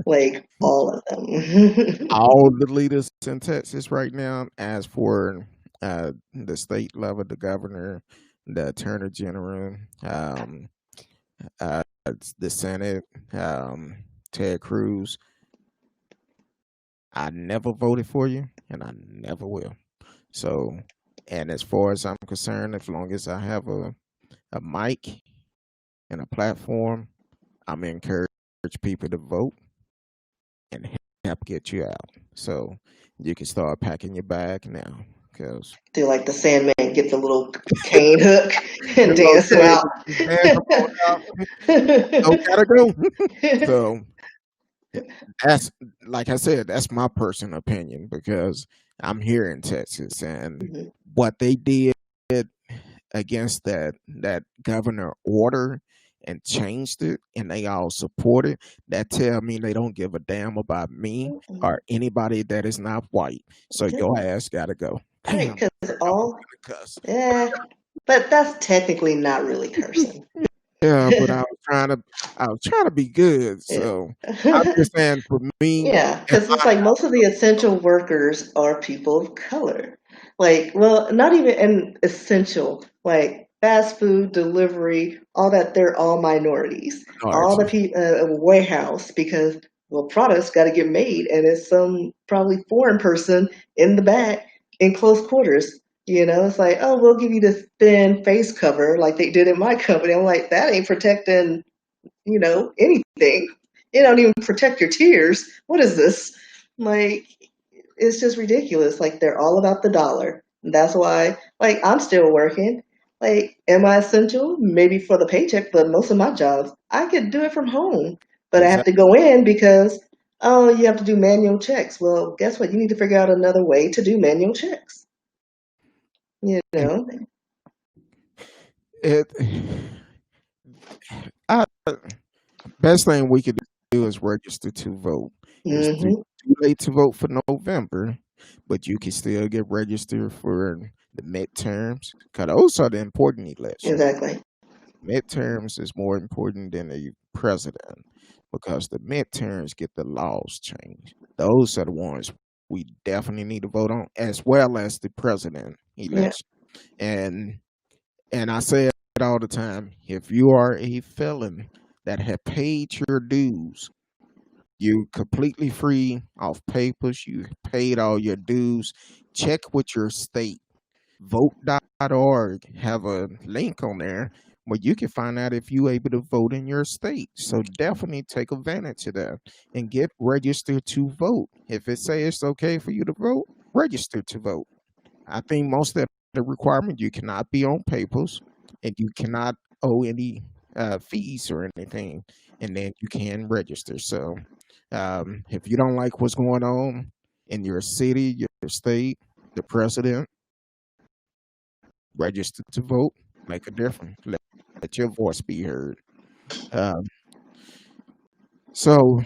Like all of them. All the leaders in Texas right now, as for the state level, the governor, the attorney general, uh, the Senate, Ted Cruz, I never voted for you, and I never will. So, and as far as I'm concerned, as long as I have a mic and a platform, I'm encourage people to vote and help get you out. So you can start packing your bag now, because Do like the Sandman, get the little cane hook the and little dance him thing out. just dance them on out. Oh, gotta go. So that's, like I said, that's my personal opinion because I'm here in Texas, and Mhm. what they did against that governor order and changed it, and they all support it. That tell me they don't give a damn about me or anybody that is not white. So your ass gotta go. Right, Damn, because I'm all, gonna cuss. yeah, but that's technically not really cursing. Yeah, but I was trying to be good. Yeah. So I'm just saying, for me Yeah, and because it's my like most of the house. essential workers are people of color. Like, well, not even an essential, like fast food, delivery, all that, they're all minorities. All the Minority. people, warehouse, because, well, products got to get made, and it's some probably foreign person in the back in close quarters. It's like, oh, we'll give you this thin face cover like they did in my company. I'm like, that ain't protecting anything. It don't even protect your tears. What is this? Like, it's just ridiculous. Like, they're all about the dollar. That's why, like, I'm still working. Like, am I essential? Maybe for the paycheck, but most of my jobs, I could do it from home. But I have to Exactly. go in because, oh, you have to do manual checks. Well, guess what? You need to figure out another way to do manual checks. You And know? it, I, best thing we could do is register to vote. It's Hmm. too late to vote for November, but you can still get registered for the midterms because those are the important elections. Exactly. Midterms is more important than the president because the midterms get the laws changed. Those are the ones we definitely need to vote on, as well as the president Yeah. election. And I say it all the time: if you are a felon that have paid your dues, you completely free off papers. You paid all your dues. Check with your state. Vote.org have a link on there where you can find out if you able to vote in your state. So definitely take advantage of that and get registered to vote. If it says it's okay for you to vote, register to vote. I think most of the requirement, you cannot be on papers and you cannot owe any fees or anything, and then you can register. So if you don't like what's going on in your city, your state, the president, register to vote, make a difference. Let your voice be heard. Um, so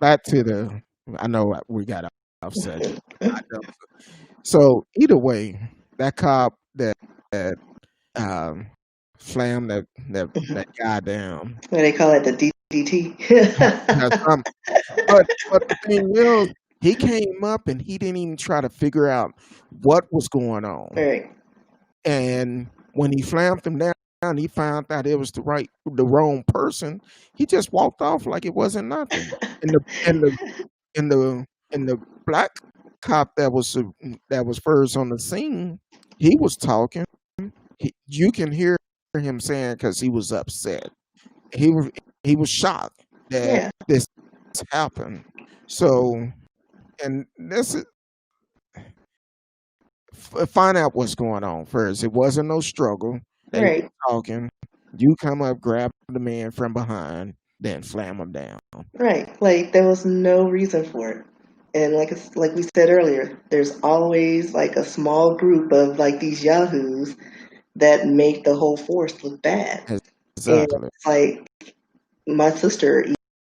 back to the, I know we got off subject. I know. So either way, that cop that um, slammed that guy down What they call it, the DDT. has some. But the thing is, he came up and he didn't even try to figure out what was going on. Right. And when he slammed him down, he found out it was the wrong person. He just walked off like it wasn't nothing. And the black cop that was first on the scene, he was talking. You can hear him saying because he was upset. He was he was shocked that Yeah. this happened. So, and this is find out what's going on first. It wasn't no struggle. They were Right. talking. You come up, grab the man from behind, then slam him down. Right. Like there was no reason for it. And like we said earlier, there's always like a small group of like these yahoos that make the whole force look bad. And Exactly. it's like my sister,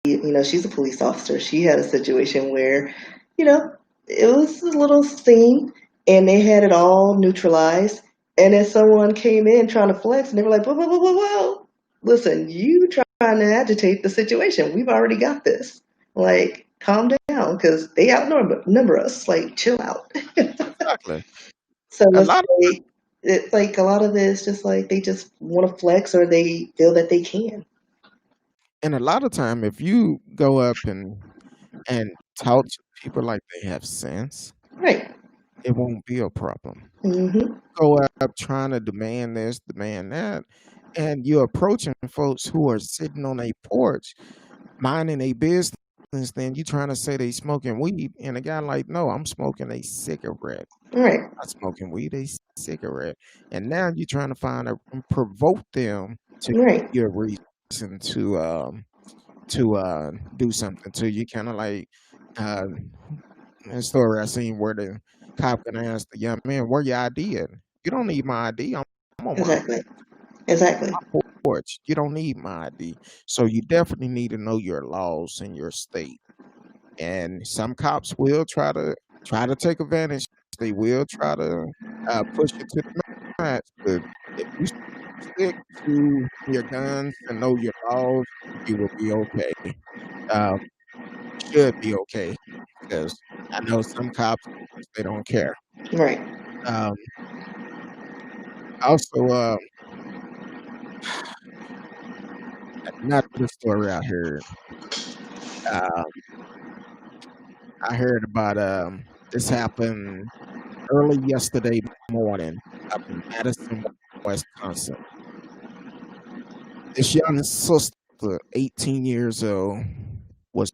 she's a police officer. She had a situation where, you know, it was a little scene and they had it all neutralized. And then someone came in trying to flex and they were like, whoa, whoa, whoa, whoa, whoa. Listen, you trying to agitate the situation. We've already got this. Like, calm down because they outnumber us. Like, chill out. Exactly. So A lot of, it's like a lot of it is just like they just want to flex or they feel that they can. and a lot of time, if you go up and talk to people like they have sense, Right. it won't be a problem. Mm-hmm. Go up trying to demand this, demand that, and you're approaching folks who are sitting on a porch minding a business, then you trying to say they smoking weed, and the guy like, no, I'm smoking a cigarette. Right. Not smoking weed, a cigarette. And now you're trying to find a provoke them to Right. give you a reason to do something to you. Kind of like uh, a story I seen where the cop can ask the young man, "Where your ID at?" You don't need my ID. I'm on Exactly. Exactly. my porch. You don't need my ID. So you definitely need to know your laws in your state. And some cops will try to take advantage. They will try to push you to the max. But if you stick to your guns and know your laws, you will be okay. Um, should be okay because I know some cops they don't care. Right. Um, also, another story uh, I heard about this happened early yesterday morning up in Madison, Wisconsin. This young sister, 18 years old, was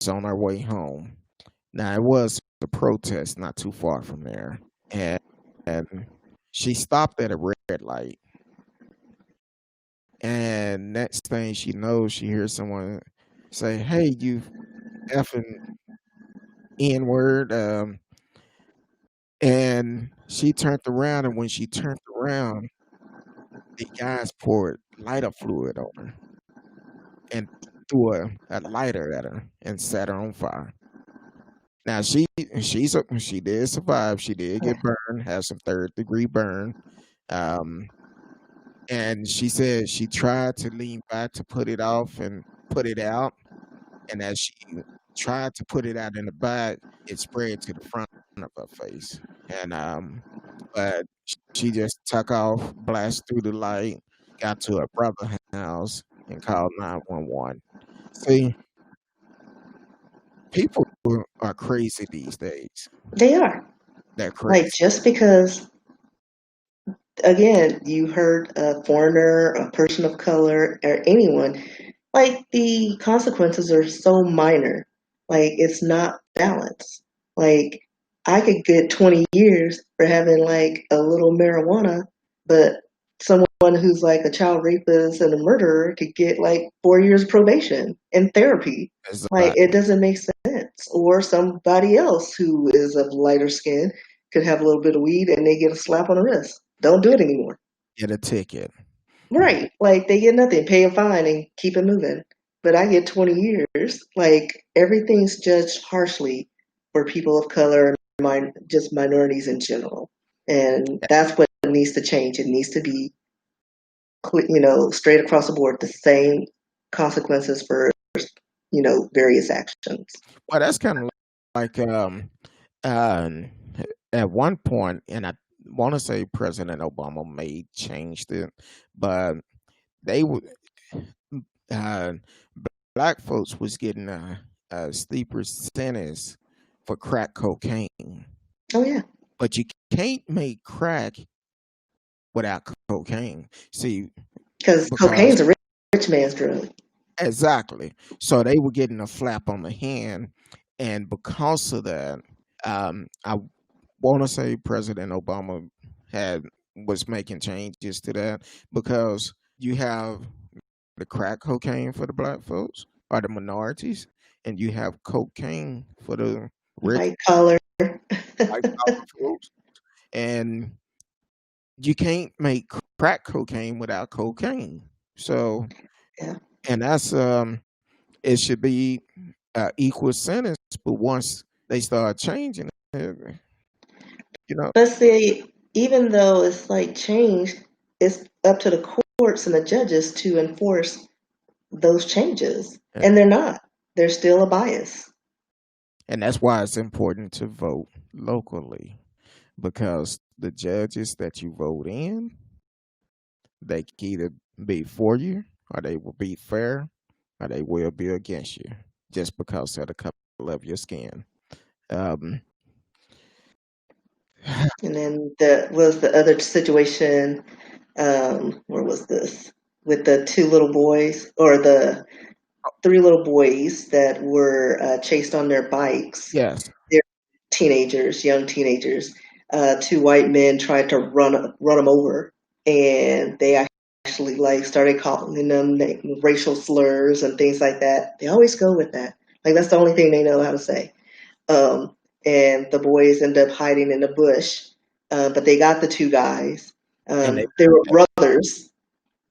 on her way home. Now it was a protest not too far from there, and she stopped at a red light. And next thing she knows, she hears someone say, "Hey, you effing N word!" And she turned around, and when she turned around, the guys poured lighter fluid on her and threw a lighter at her and set her on fire. Now she did survive. She did Right. get burned, had some third-degree burn. Um, and she said she tried to lean back to put it off and put it out. And as she tried to put it out in the back, it spread to the front of her face. And but she just took off, blasted through the light, got to her brother's house, and called 911. See, people are crazy these days. They are. They're Like crazy. just because again, you heard a foreigner, a person of color, or anyone, like the consequences are so minor. Like it's not balanced. Like I could get 20 years for having like a little marijuana, but someone who's like a child rapist and a murderer could get like 4 years probation and therapy. Like it Exactly. doesn't make sense. Or somebody else who is of lighter skin could have a little bit of weed and they get a slap on the wrist. Don't do it anymore. Get a ticket. Right. Like they get nothing, pay a fine and keep it moving. But I get 20 years. Like everything's judged harshly for people of color and just minorities in general. And that's what needs to change. It needs to be, straight across the board, the same consequences for, various actions. Well, that's kind of like um, at one point, and I want to say President Obama may changed it, but they would uh, black folks was getting a steeper sentence for crack cocaine, Oh, yeah. but you can't make crack without cocaine. See, Because because cocaine's a rich man's drug. exactly, so they were getting a slap on the hand, and because of that, I want to say President Obama had was making changes to that because you have the crack cocaine for the black folks or the minorities, and you have cocaine for the rich White collar. white collar folks, and you can't make crack cocaine without cocaine. So, Yeah. and that's it should be equal sentence, but once they start changing it, you know, But see, even though it's like changed, it's up to the courts and the judges to enforce those changes. And they're not. There's still a bias. and that's why it's important to vote locally because the judges that you vote in, they can either be for you or they will be fair or they will be against you just because of the color of your skin. Um, And then the was the other situation. Where was this? With the two little boys, or the three little boys that were chased on their bikes. Yes. They're teenagers, young teenagers. Two white men tried to run them over, and they actually like started calling them racial slurs and things like that. They always go with that. Like that's the only thing they know how to say. Um, and the boys end up hiding in the bush, but they got the two guys. And they They were brothers,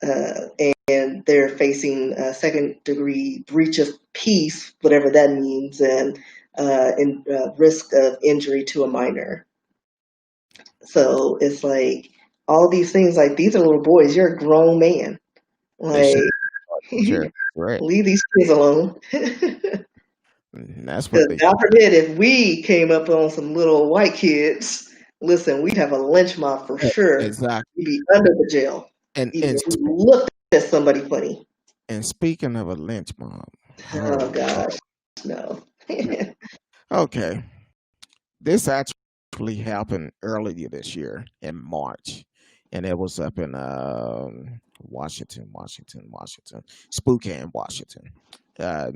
uh, and they're facing a second degree breach of peace, whatever that means, and risk of injury to a minor. So it's like all these things, like these are little boys. You're a grown man. they Like, should share right. leave these kids alone. And that's what Because they God forbid if we came up on some little white kids, listen, we'd have a lynch mob for sure. exactly. We'd be under the jail, And even and if we sp- looked at somebody funny. and speaking of a lynch mob, Oh oh, gosh, no. okay. This actually happened earlier this year in March, and it was up in Washington, Spokane, Washington. Uh,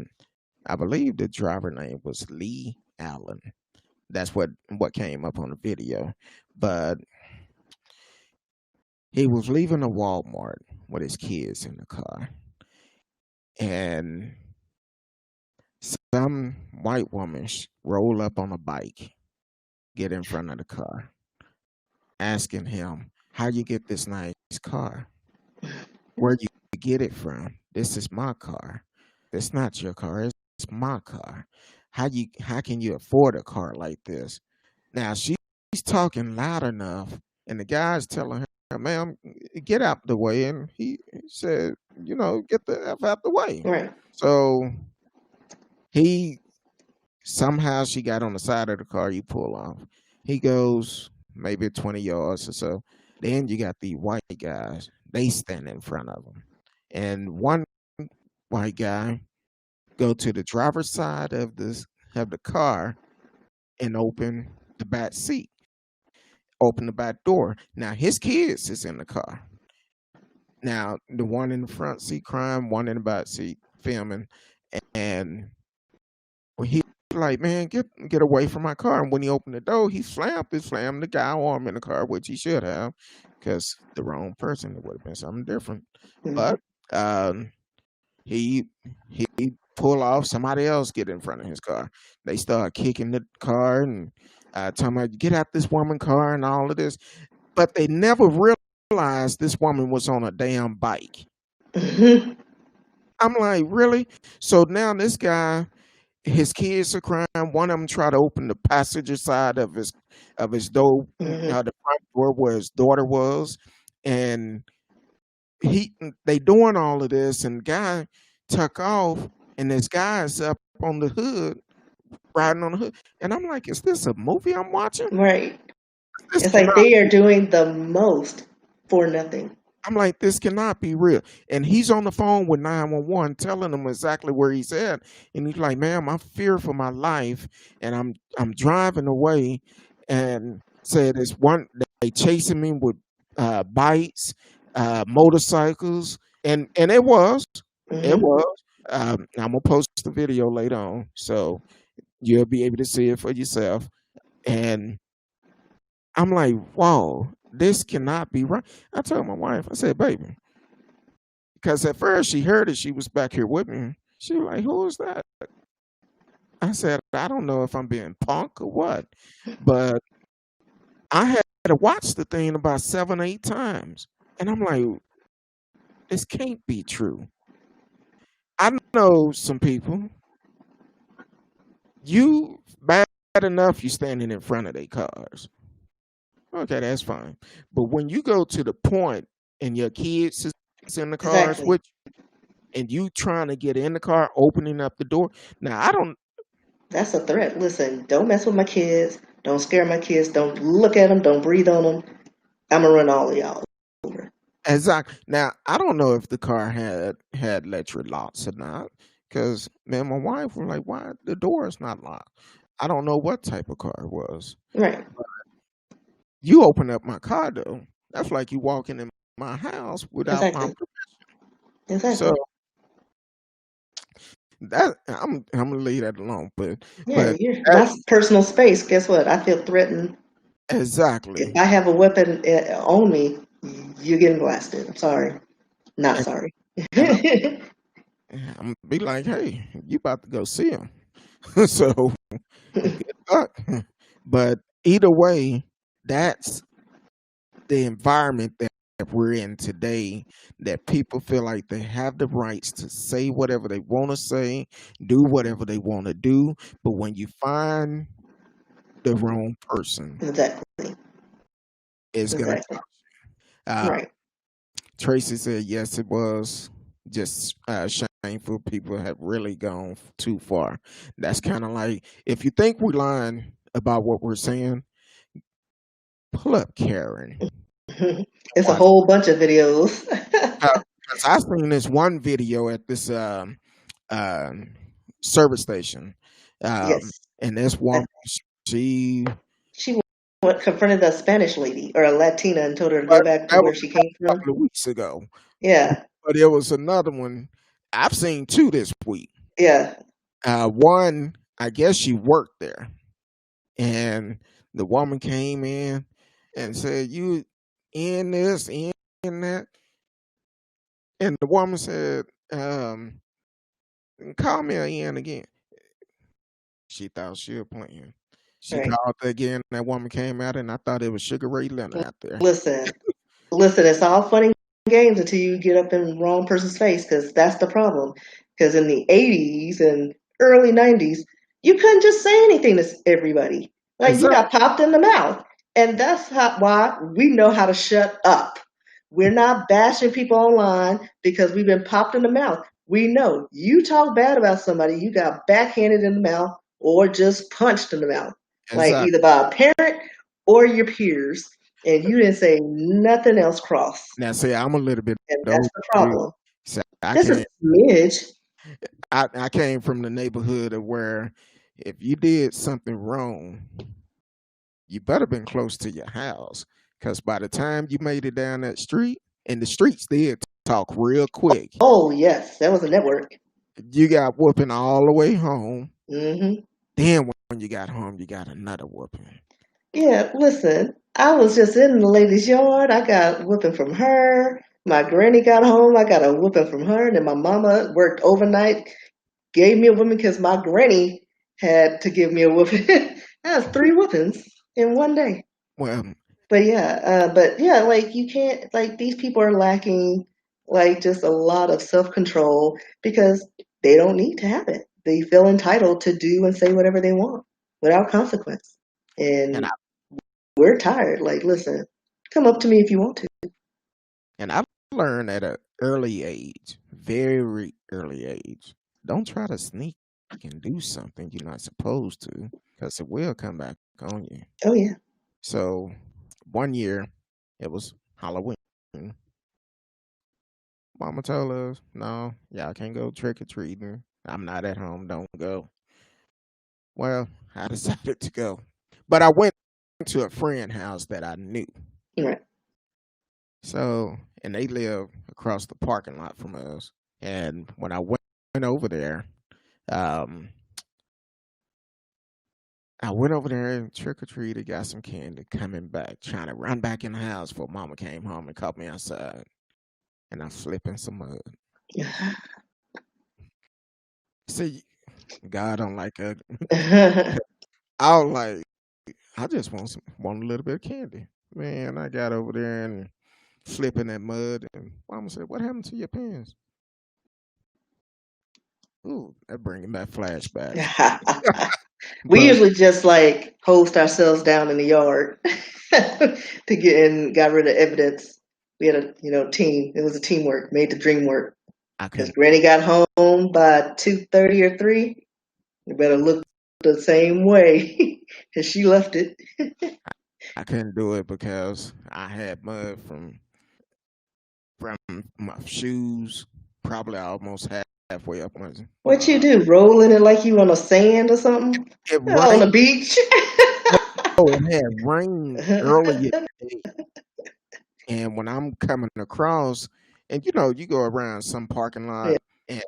I believe the driver name was Lee Allen. That's what came up on the video. But he was leaving a Walmart with his kids in the car, and some white woman roll up on a bike, get in front of the car, asking him, "How you get this nice car? Where you get it from? This is my car. It's not your car. It's my car. How can you afford a car like this?" Now she's talking loud enough, and the guy's telling her, "Ma'am, get out the way." And he said, "Get the f out the way." Right. So he somehow she got on the side of the car. You pull off. He goes maybe 20 yards or so. Then you got the white guys. They stand in front of him, and one white guy go to the driver's side of the car and open the back door. Now his kids is in the car. Now the one in the front seat crying, one in the back seat filming, and when he like, "Man, get away from my car." And when he opened the door, he slammed the guy arm in the car, which he should have, because the wrong person, it would have been something different. Hmm. But um, he he pull off, somebody else get in front of his car. They start kicking the car and talking about, "Get out this woman car," and all of this. But they never realized this woman was on a damn bike. Hmm. I'm like, really? So now this guy, his kids are crying. One of them try to open the passenger side of his door, Hmm. the front door where his daughter was, and they doing all of this, and guy tuck off, and this guy's up on the hood, riding on the hood, and I'm like, is this a movie I'm watching? Right. This It's like cannot. they are doing the most for nothing. I'm like, this cannot be real. And he's on the phone with 911 telling them exactly where he's at. And he's like, "Ma'am, I fear for my life. And I'm driving away." And said it's one they chasing me with bikes, motorcycles. And it was. It Hmm. was. I'm gonna post the video later on. So you'll be able to see it for yourself. And I'm like, whoa, this cannot be right. I told my wife, I said, "Baby," because at first she heard it, she was back here with me. She was like, "Who is that?" I said, "I don't know if I'm being punk or what, but I had to watch the thing about 7, 8 times." And I'm like, this can't be true. I know some people, you bad enough you standing in front of their cars. Okay, that's fine. But when you go to the point and your kids is in the cars Exactly. with and you trying to get in the car, opening up the door. Now I don't That's a threat. Listen, don't mess with my kids. Don't scare my kids. Don't look at them. Don't breathe on them. I'm gonna run all of y'all over. exactly. Now I don't know if the car had electric locks or not, because man, my wife was like, "Why the door is not locked?" I don't know what type of car it was. Right. You open up my car door. That's like you walking in my house without my Exactly. so Exactly. that I'm gonna leave that alone. Yeah, But you're my that's personal space. Guess what? I feel threatened. If exactly. I have a weapon on me, you're getting blasted. I'm sorry. Not And, sorry. and I'm gonna be like, hey, you about to go see him. So good luck. But either way, that's the environment that we're in today, that people feel like they have the rights to say whatever they want to say, do whatever they want to do. But when you find the wrong person, Exactly. it's going to Exactly. uh, Right. Tracy said, yes, it was just shameful. People have really gone too far. That's kind of like, if you think we're lying about what we're saying, pull up Karen. It's a Watch. whole bunch of videos. Because I seen this one video at this um, service station, Yes. and this Uh, woman, she She confronted a Spanish lady or a Latina and told her to go but back to that where was she came a from. couple of weeks ago. Yeah. But there was another one. I've seen two this week. Yeah. One, I guess she worked there, and the woman came in and said, "You in this, in that," and the woman said, "Call me in again." She thought she was playing. She Right. called again. That woman came out, and I thought it was Sugar Ray Leonard out there. Listen. Listen, it's all fun and games until you get up in the wrong person's face, because that's the problem. Because in the 80s and early 90s, you couldn't just say anything to everybody. Like, you Exactly. got popped in the mouth. And that's why we know how to shut up. We're not bashing people online because we've been popped in the mouth. We know you talk bad about somebody, you got backhanded in the mouth or just punched in the mouth, like Exactly. either by a parent or your peers, and you didn't say nothing else cross. Now, see, I'm a little bit And that's older the too. problem. So Just a smidge. I came from the neighborhood of where if you did something wrong, you better been close to your house, because by the time you made it down that street, and the streets did talk real quick, Oh, yes, that was a network. you got whooping all the way home. Hmm. Then when you got home, you got another whooping. Yeah, listen, I was just in the lady's yard. I got whooping from her. My granny got home. I got a whooping from her. And then my mama worked overnight, gave me a whooping because my granny had to give me a whooping. That was three whoopings in one day. Well, But yeah, like you can't, like these people are lacking like just a lot of self-control because they don't need to have it. They feel entitled to do and say whatever they want without consequence. and And we're tired. Like, listen, come up to me if you want to. I've learned at an early age, very early age, don't try to sneak and do something you're not supposed to, because it will come back on you. Oh yeah. So one year, it was Halloween. Mama told us, no, y'all can't go trick or treating. I'm not at home. Don't go. Well, I decided to go. But I went to a friend house that I knew. Right. So, and they live across the parking lot from us. And when I went over there, um, I went over there and trick or treated, got some candy, coming back, trying to run back in the house before Mama came home and caught me outside. And I slipped in some mud. See, God don't like ugly. I was like, I just want a little bit of candy. Man, I got over there and slipping that mud, and Mama said, "What happened to your pants?" Ooh, that bringing back flashbacks. We But usually just like host ourselves down in the yard to get and got rid of evidence. We had a team. It was a teamwork, made the dream work. I Because couldn't, Granny got home by 2:30 or 3. You better look the same way because she left it. I couldn't do it because I had mud from my shoes, probably almost halfway up What my you do? Roll in it like you on a sand or something? it On the rained. beach? it had rained earlier today, and when I'm coming across, and you go around some parking Yeah. lot, and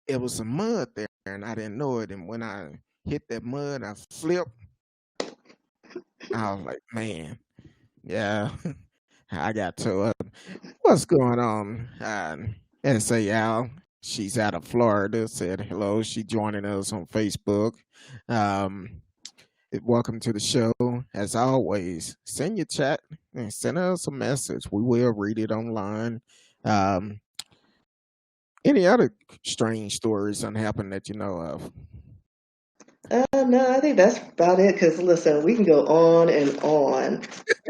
it was some mud there, and I didn't know it. And when I hit that mud, I flipped. I was like, man, yeah, I got to what's going on? And say Al, she's out of Florida. Said hello. She joining us on Facebook. Um, Welcome to the show. As always, send your chat and send us a message. We will read it online. Um, any other strange stories that happened that you know of? No, I think that's about it. Because listen, we can go on and on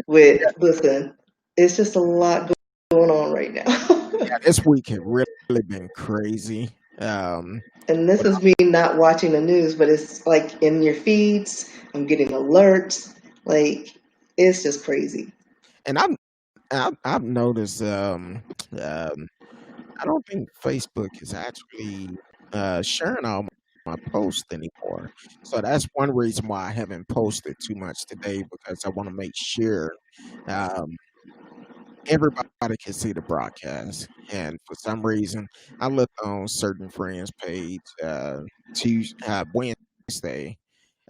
with listen. It's just a lot going on right now. Yeah, this week had really been crazy. And this But is me not watching the news, but it's like in your feeds. I'm getting alerts. Like it's just crazy. and I've noticed I don't think Facebook is actually sharing all my posts anymore. So that's one reason why I haven't posted too much today because I want to make sure um, everybody can see the broadcast. And for some reason, I looked on certain friends' page Wednesday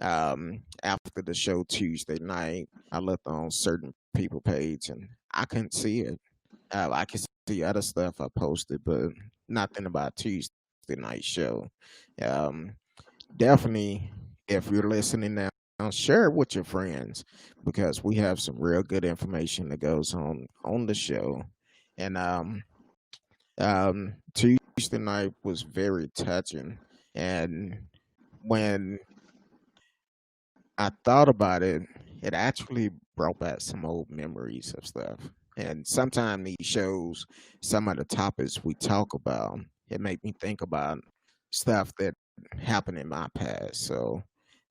after the show Tuesday night. I looked on certain people page and I couldn't see it. I can see other stuff I posted, but nothing about Tuesday night show. Um, Definitely, if you're listening now, share it with your friends because we have some real good information that goes on the show. And Tuesday night was very touching, and when I thought about it, it actually brought back some old memories of stuff. And sometimes these shows, some of the topics we talk about, it make me think about stuff that happened in my past.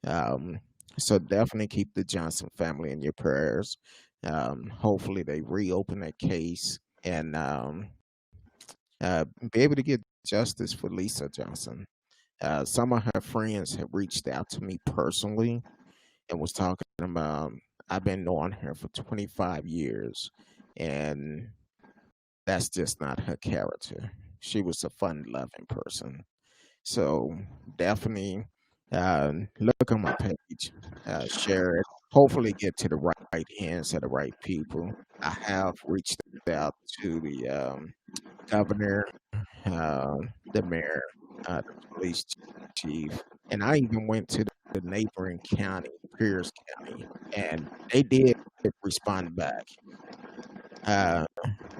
Um, so definitely keep the Johnson family in your prayers. Hopefully they reopen that case and be able to get justice for Lisa Johnson. Some of her friends have reached out to me personally and was talking about I've been knowing her for 25 years and that's just not her character. She was a fun loving person. So definitely look on my page, share it, hopefully get to the right hands of the right people. I have reached out to the governor, the mayor, the police chief, and I even went to the neighboring county, Pierce County, and they did respond back. Uh,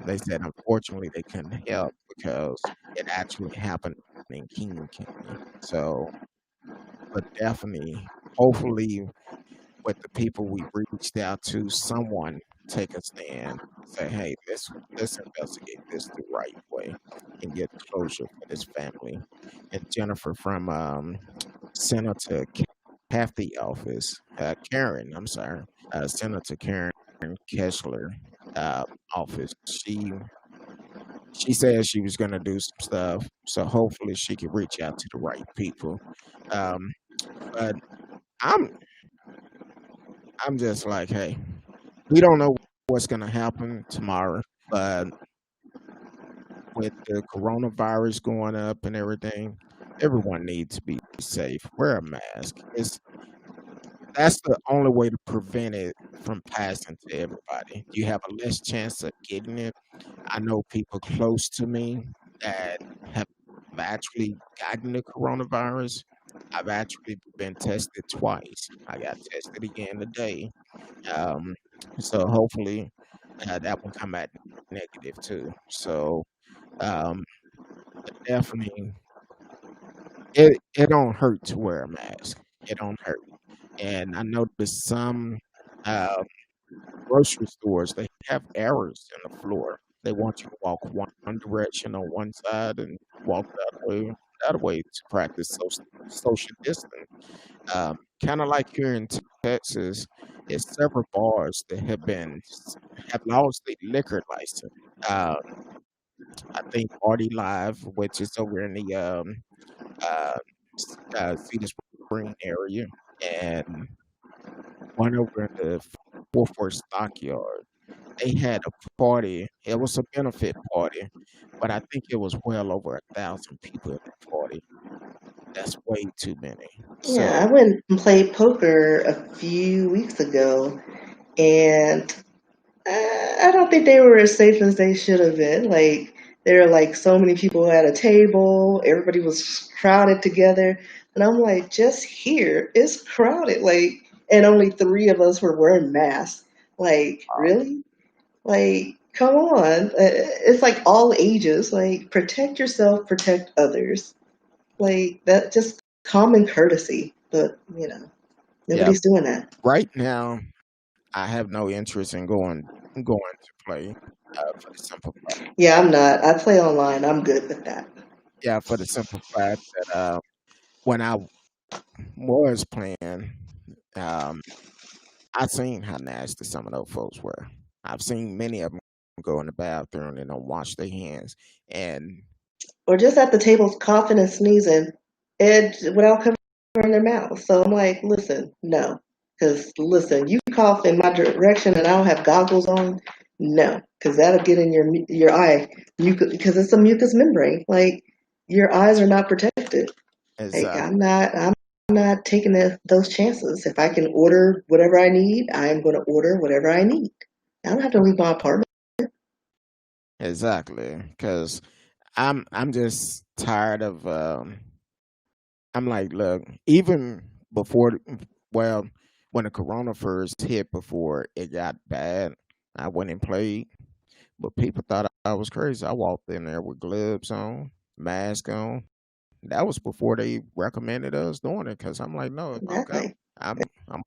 they said unfortunately they couldn't help because it actually happened in King County. So, but definitely, hopefully, with the people we reached out to, someone take a stand, say, "Hey, let's investigate this the right way and get closure for this family." And Jennifer from Senator Kathy office, Karen, I'm sorry, Senator Karen Kessler office. She said she was going to do some stuff, so hopefully she can reach out to the right people. Um, but I'm I'm just like, hey, we don't know what's going to happen tomorrow, but with the coronavirus going up and everything, everyone needs to be safe. Wear a mask. That's the only way to prevent it from passing to everybody. You have a less chance of getting it. I know people close to me that have actually gotten the coronavirus. I've actually been tested twice. I got tested again today. Um, so hopefully that will come back negative too. So um, definitely, it don't hurt to wear a mask. It don't hurt. And I noticed some uh, grocery stores, they have arrows in the floor. They want you to walk one direction on one side and walk the other way to practice social distance. Kind of like here in Texas, it's several bars that have lost their liquor license. Uh, I think Party Live, which is over in the uh, Cedar Spring area, and one over in the Fort Worth Stockyard. They had a party. It was a benefit party, but I think it was well over 1,000 people at the party. That's way too many. Yeah, I So, went and played poker a few weeks ago, and I don't think they were as safe as they should have been. Like there are like so many people at a table, everybody was crowded together, and I'm like, just here, it's crowded. Like, and only three of us were wearing masks. Like, really? Like, come on. It's like all ages. Like, protect yourself, protect others. Like that, just common courtesy. But yeah, nobody's doing that. right now I have no interest in going to play for the simple Yeah, I'm not. I play online. I'm good with that. yeah, for the simple fact that when I was playing, um, I seen how nasty some of those folks were. I've seen many of them go in the bathroom and don't wash their hands, and Or just at the table coughing and sneezing and without covering their mouth. So I'm like, listen, no. Because listen, you cough in my direction and I don't have goggles on. No, because that'll get in your eye. Because it's a mucous membrane. Like your eyes are not protected. Like exactly, I'm not taking those chances. If I can order whatever I need, I am going to order whatever I need. I don't have to leave my apartment. exactly, because I'm just tired of. I'm like, look, even before, well, when the corona first hit, before it got bad, I went and played, but people thought I was crazy. I walked in there with gloves on, mask on. That was before they recommended us doing it, because I'm like, no, if I'm going, Exactly. I'm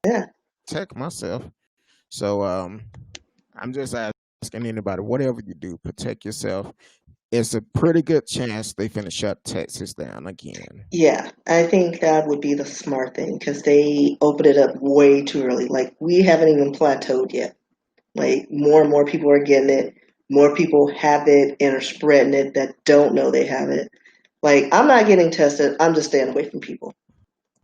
Yeah. protect myself. So I'm just asking anybody, whatever you do, protect yourself. It's a pretty good chance they finna shut Texas down again. Yeah, I think that would be the smart thing because they opened it up way too early. Like we haven't even plateaued yet. Like more and more people are getting it. More people have it and are spreading it that don't know they have it. Like I'm not getting tested. I'm just staying away from people.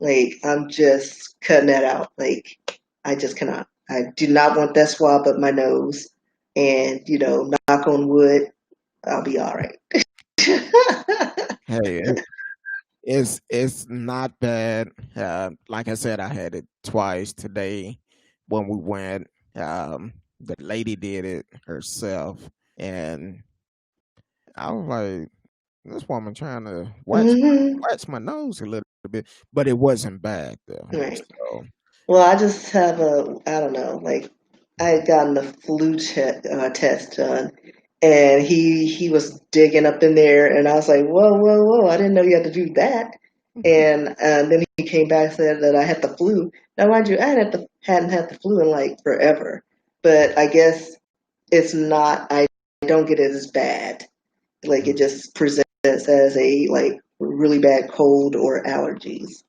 Like I'm just cutting that out. Like I just cannot. I do not want that swab up my nose. And knock on wood, I'll be all right. Hey, it's not bad. Like I said, I had it twice today when we went. The lady did it herself, and I was like, "This woman trying to Hmm. wax my nose a little bit," but it wasn't bad though. Right. So, Well, I just have I don't know, like I had gotten the test done, and he was digging up in there, and I was like, whoa, whoa, whoa! I didn't know you had to do that. And then he came back and said that I had the flu. Now, mind you, hadn't had the flu in like forever, but I guess it's not. I don't get it as bad. Like it just presents as a like really bad cold or allergies.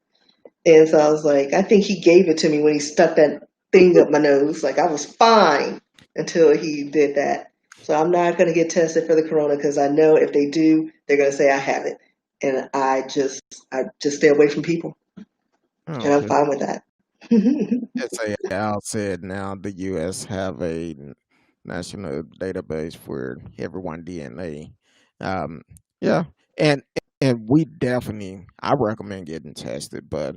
And so I was like, I think he gave it to me when he stuck that thing up my nose. Like I was fine until he did that. So I'm not going to get tested for the corona because I know if they do, they're going to say I have it, and I just stay away from people, and I'm okay. fine with that. As Al said, now the U.S. have a national database for everyone DNA. Um, yeah, and we definitely, I recommend getting tested. But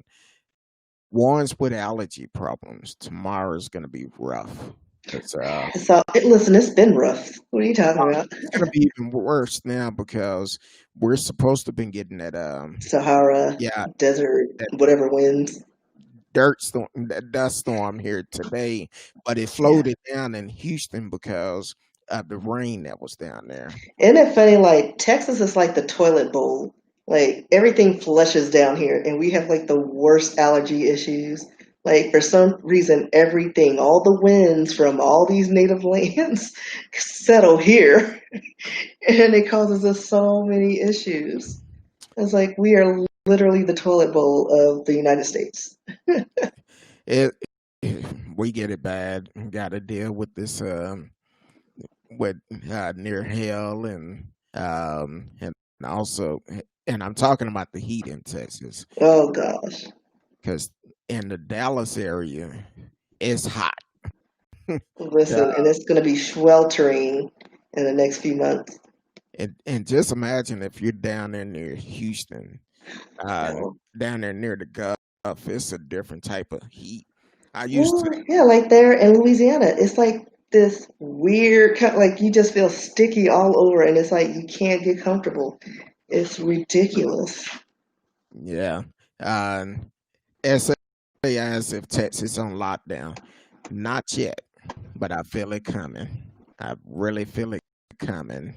ones with allergy problems, tomorrow is going to be rough because So listen, it's been rough. What are you talking about? it's going to be even worse now because we're supposed to have been getting that Sahara yeah, desert, that whatever winds. that dust storm here today, but it Yeah. floated down in Houston because of the rain that was down there. Isn't it funny? Like Texas is like the toilet bowl. Like everything flushes down here, and we have like the worst allergy issues. Like for some reason, everything, all the winds from all these native lands, settle here, and it causes us so many issues. It's like we are literally the toilet bowl of the United States. It, we get it bad. Got to deal with this with near hell and also, and I'm talking about the heat in Texas Oh gosh. because in the Dallas area it's hot. Yeah, Listen, and it's going to be sweltering in the next few months. and just imagine if you're down there near Houston, uh, Oh. down there near the Gulf. It's a different type of heat. I used Well, to. yeah, like there in Louisiana, it's like this weird, like you just feel sticky all over, and it's like you can't get comfortable. It's ridiculous. Yeah. Uh, SA as if Texas on lockdown. Not yet, but I feel it coming. I really feel it coming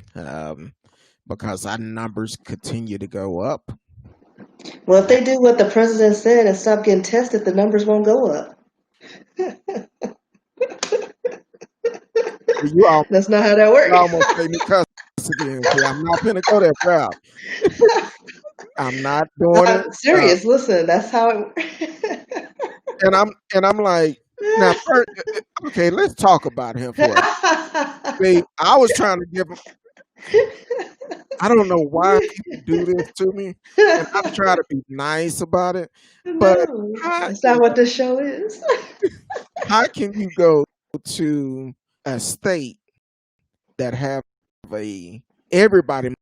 because our numbers continue to go up. Well, if Uh, they do what the president said and stop getting tested, the numbers won't go up. you, al- That's not how that you works. almost made me cuss again. See, I'm not going to go that route. I'm not doing it. I'm serious. Listen, that's how it works. And I'm like, now, okay, let's talk about him for a minute. See, I was trying to give him. I don't know why people do this to me, and I try to be nice about it. But No, how that's not what this show is. how can you go to a state that have a everybody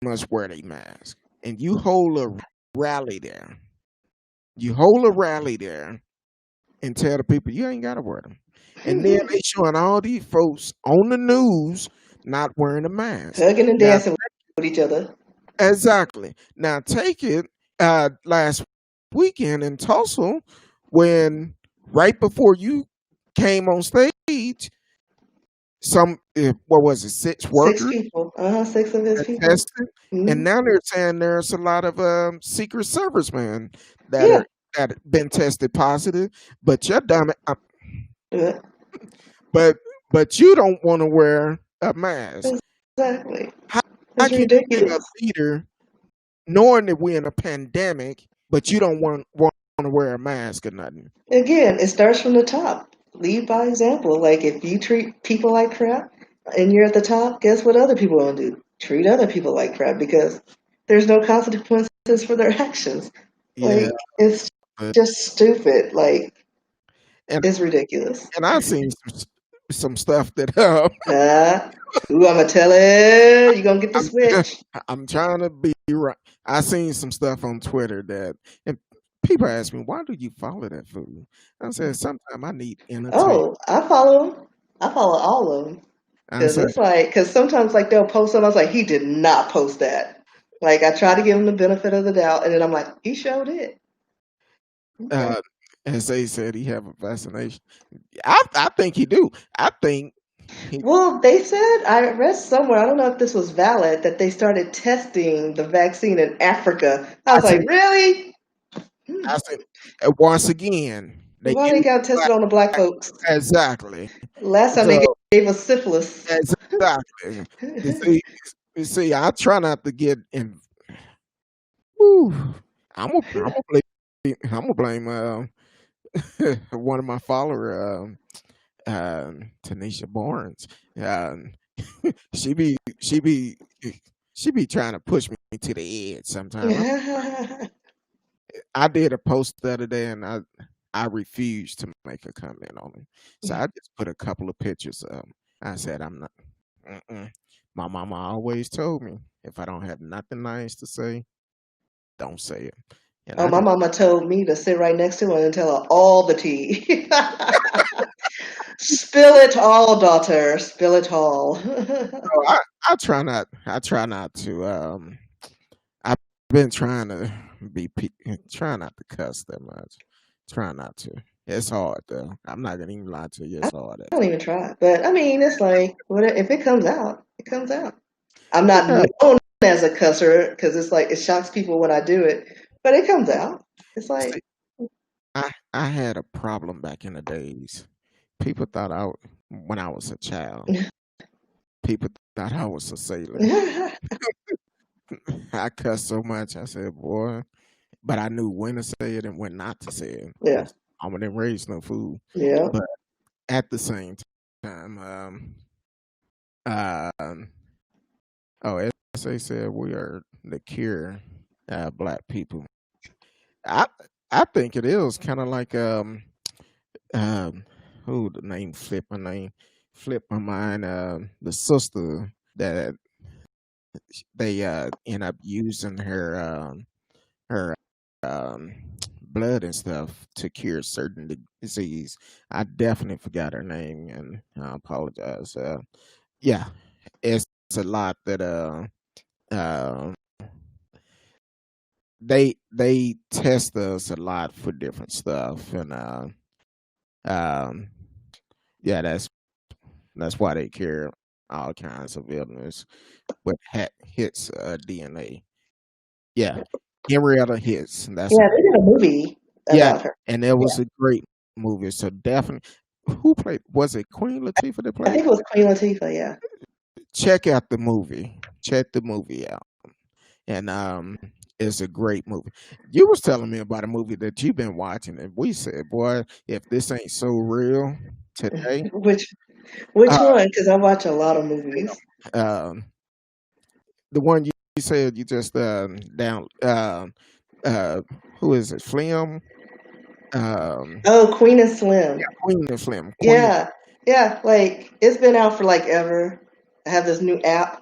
must wear a mask, and you hold a rally there? You hold a rally there and tell the people you ain't gotta wear them, and then they showing all these folks on the news not wearing a mask. Hugging and Now, dancing with each other. exactly. Now take it last weekend in Tulsa when right before you came on stage, some what was it, six Six workers people. Six of his got people. tested, and Hmm. now they're saying there's a lot of Secret Servicemen that Yeah. are that been tested positive, but you're dumb. Yeah, But you don't want to wear a mask. exactly. How, how It's can you be a ridiculous. leader knowing that we're in a pandemic, but you don't want to wear a mask or nothing? Again, it starts from the top. Lead by example. Like if you treat people like crap and you're at the top, guess what other people are gonna do? Treat other people like crap because there's no consequences for their actions. Yeah, Like it's but just stupid. Like and it's ridiculous. I've seen some stuff that Uh, ooh, I'ma tell it. You gonna get the I'm switch. I'm trying to be right. I seen some stuff on Twitter that and people ask me why do you follow that food? I said sometimes I need entertainment. Oh, I follow them. I follow all of them. I Cause said it's like, cause sometimes like they'll post something. I was like, he did not post that. Like I try to give him the benefit of the doubt, and then I'm like, he showed it. Okay. uh, as they said he have a vaccination. I think he do. I think he. Well, they said I read somewhere. I don't know if this was valid that they started testing the vaccine in Africa. I I was like, said. really? Hmm. I said once again they Why they use got black tested on the black folks? exactly. Last time they So gave us syphilis. exactly. You see, I try not to get in. Whew, I'm gonna blame one of my follower, Tanisha Barnes. Um, she be she be she be trying to push me to the edge sometimes. I did a post the other day, and I refused to make a comment on it. So I just put a couple of pictures up. I said I'm not. Mm-mm. My mama always told me if I don't have nothing nice to say, don't say it. And Oh, I my just mama told me to sit right next to her and tell her all the tea. Spill it all, daughter. Spill it all. oh, I try not. I try not to. I've been trying to try not to cuss that much. Try not to. It's hard though. I'm not gonna even lie to you. I It's hard at don't times. even try. But I mean, it's like, what if it comes out? It comes out. I'm not Yeah. known as a cusser because it's like it shocks people when I do it, but it comes out. It's like, See, I had a problem back in the days. People thought when I was a child, people thought I was a sailor. I cussed so much. I said, boy, but I knew when to say it and when not to say it. yeah, 'Cause I didn't raise no fool. yeah. But at the same time, um, oh, as they said, we are the cure, black people. I I think it is kind of like um who the name flip my mind. The sister that they end up using her um, blood and stuff to cure certain disease. I definitely forgot her name, and I apologize. Yeah, it's a lot that uh, they test us a lot for different stuff, and um, yeah, that's why they cure all kinds of illness with hits DNA. Yeah, Henrietta Hits. That's Yeah, they did a movie yeah, about her. and it Yeah, was a great movie. So definitely, who played? Was it Queen Latifah that I played? think it was Queen Latifah. Yeah. Check out the movie. Check the movie out, and it's a great movie. You was telling me about a movie that you've been watching, and we said, "Boy, if this ain't so real today." Which which Uh, one? Because I watch a lot of movies. um, the one you said you just down uh, who is it? Slim. Oh, Queen and Slim. Queen and Slim. Queen. Yeah, yeah. Like it's been out for like ever. I have this new app,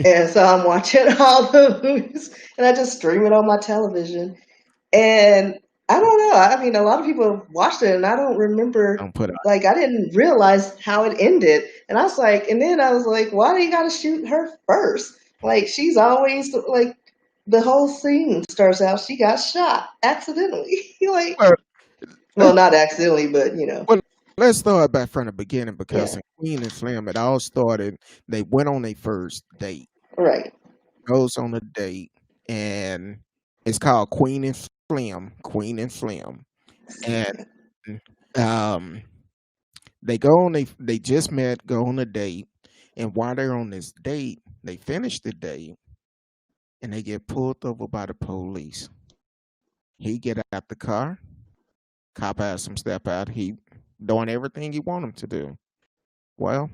and so I'm watching all the movies, and I just stream it on my television. And I don't know. I mean, a lot of people watched it, and I don't remember. Don't put Like, I didn't realize how it ended, and I was like, and then I was like, why do you got to shoot her first? Like, she's always like, the whole scene starts out she got shot accidentally. Like, well, well, let's not accidentally, but well, let's start back from the beginning because yeah, in Queen and Slim, it all started. They went on a first date. right. Goes on a date, and it's called Queen and Slim. Queen and Slim, and um, they go on. They just met. Go on a date, and while they're on this date, they finish the date, and they get pulled over by the police. He get out the car. Cop asks him step out. He doing everything you want him to do. Well,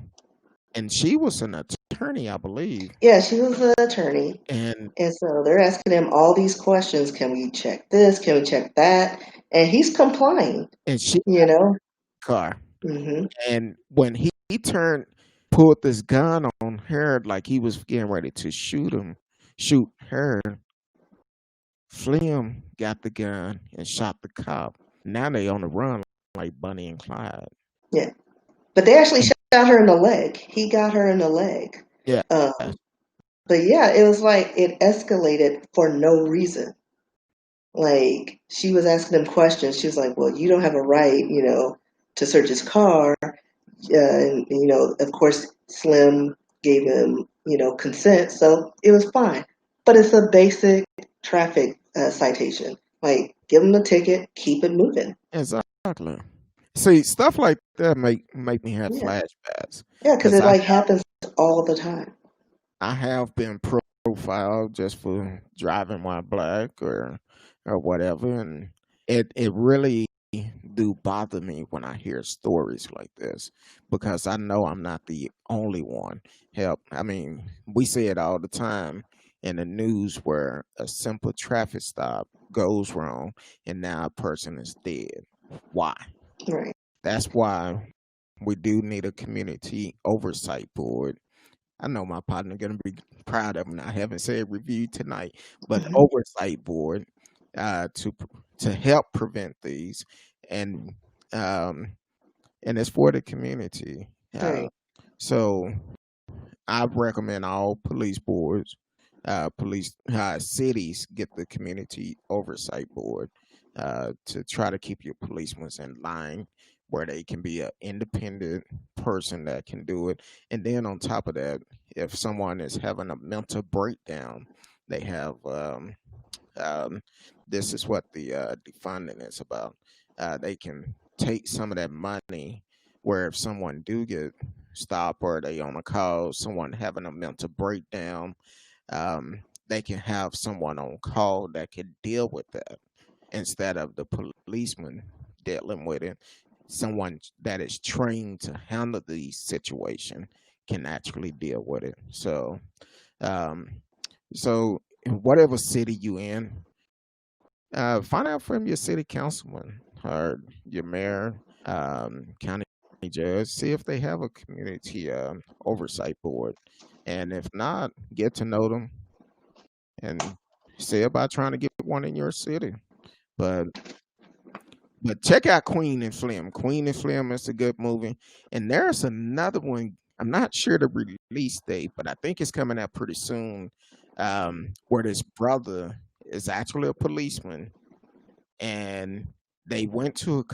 and she was an attorney, I believe, Yeah, she was the attorney, and and so they're asking him all these questions. Can we check this? Can we check that? And he's complying. she You know. car. Hmm. And when he turned, pulled this gun on her like he was getting ready to shoot her, Slim got the gun and shot the cop. Now they on the run like Bunny and Clyde. Yeah. But they actually shot her in the leg. He got her in the leg. Yeah. Um, but yeah, it was like it escalated for no reason. Like she was asking him questions. She was like, "Well, you don't have a right, to search his car." And of course, Slim gave him, consent, so it was fine. But it's a basic traffic citation. Like, give him the ticket, keep it moving. Exactly. See, stuff like that make me have Yeah, flashbacks yeah, because because it like happens all the time. I have been profiled just for driving while black or whatever, and it really do bother me when I hear stories like this because I know I'm not the only one. Help, I mean, we see it all the time in the news where a simple traffic stop goes wrong and now a person is dead. Why? Right. That's why we do need a community oversight board. I know my partner gonna be proud of me. I haven't said review tonight, but Hmm. oversight board to help prevent these, and um, and it's for the community. Right. So I recommend all police boards, police cities get the community oversight board to try to keep your policemen in line where they can be an independent person that can do it. And then on top of that, if someone is having a mental breakdown, they have um, this is what the defunding is about. They can take some of that money where if someone do get stopped or they on a call, someone having a mental breakdown, they can have someone on call that can deal with that instead of the policeman dealing with it. Someone that is trained to handle these situation can actually deal with it. Um, so in whatever city you in, find out from your city councilman or your mayor. county judge, see if they have a community oversight board, and if not, get to know them and see about trying to get one in your city. But check out Queen and Slim. Queen and Slim is a good movie, and there's another one. I'm not sure the release date, but I think it's coming out pretty soon. Where this brother is actually a policeman, and they went to a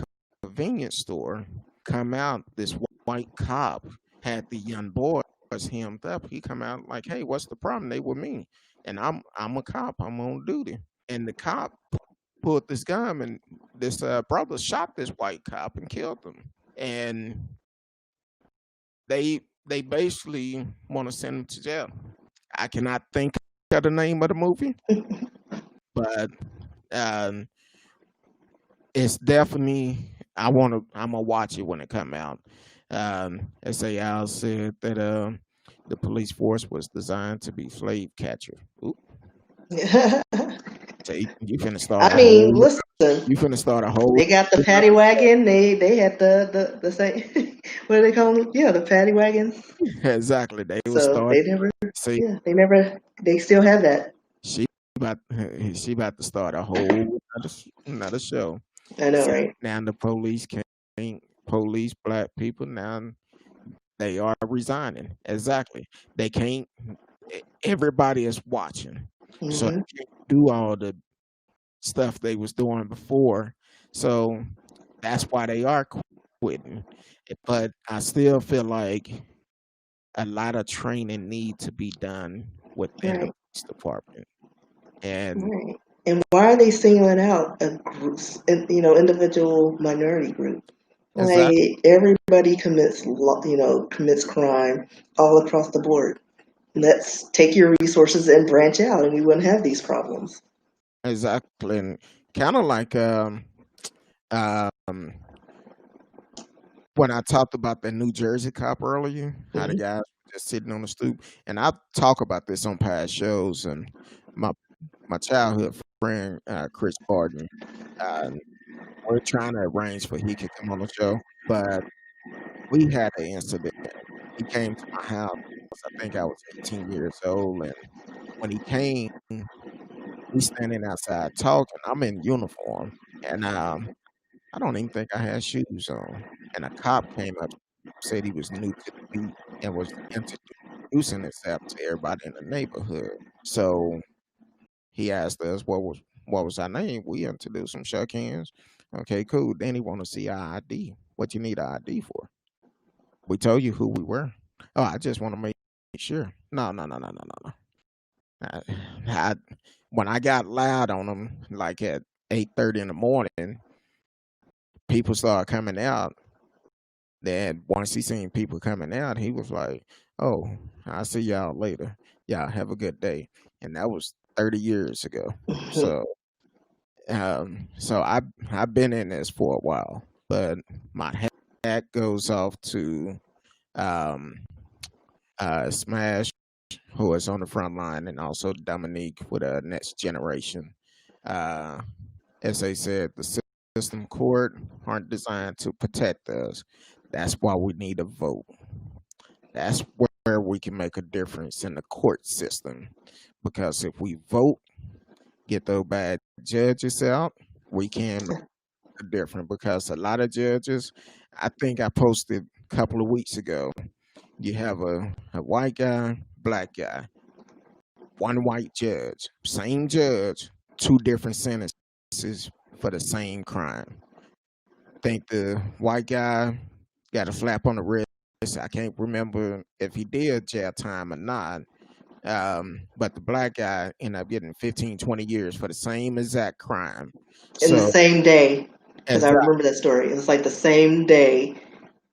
convenience store. Come out, this white cop had the young boys hemmed up. He come out like, "Hey, what's the problem?" They with me, and I'm a cop. I'm on duty, and the cop pulled this gun, and this brother shot this white cop and killed him. And they basically want to send him to jail. I cannot think of the name of the movie, but um, it's definitely I'm gonna watch it when it come out. S.A. Al said that the police force was designed to be slave catcher. Oop, so you finna start I a mean, whole listen, you finna start a whole they got the paddy wagon. They had the same. What do they call them? Yeah, the paddy wagons. exactly. They will So start. they never. See, Yeah, they never. They still have that. she about she about to start a whole another show. I know, See, right? now the police can't police black people now. They are resigning. Exactly. They can't. Everybody is watching, so Hmm. they can't do all the stuff they was doing before. So that's why they are quitting. But I still feel like a lot of training need to be done within the Right, police department. And right. And why are they singling out a group, individual minority group? Like exactly, everybody commits crime all across the board. Let's take your resources and branch out, and we wouldn't have these problems. exactly, and kind of like um when I talked about that New Jersey cop earlier, how the Hmm. guys were just sitting on the stoop, and I talk about this on past shows, and my my childhood friend Chris Barton, we're trying to arrange for he could come on the show, but we had an incident. He came to my house. I think I was 18 years old, and when he came, we standing outside talking. I'm in uniform, and I don't even think I had shoes on. And a cop came up, said he was new to the beat, and was introducing himself to everybody in the neighborhood. So he asked us what was our name. We introduced him, shook hands. Okay, cool. Then he want to see our ID. What you need our ID for? We told you who we were. Oh, I just want to make sure. No, no, no, no, no, no, no. I, I, when I got loud on him, like at 8:30 in the morning, people started coming out. Then once he seen people coming out, he was like, "Oh, I'll see y'all later. Y'all have a good day." And that was 30 years ago. So, I've been in this for a while, but my hat goes off to um, Smash, who is on the front line, and also Dominique with a next generation. Uh, as they said, the system court aren't designed to protect us. That's why we need a vote. That's where we can make a difference in the court system. Because if we vote, get those bad judges out, we can make a difference. Because a lot of judges, I think I posted a couple of weeks ago, you have a white guy, black guy, one white judge, same judge, two different sentences for the same crime. Think the white guy got a slap on the wrist. I can't remember if he did jail time or not. But the black guy ended up getting 15, 20 years for the same exact crime. In the So same day, because I exactly, remember that story. It was like the same day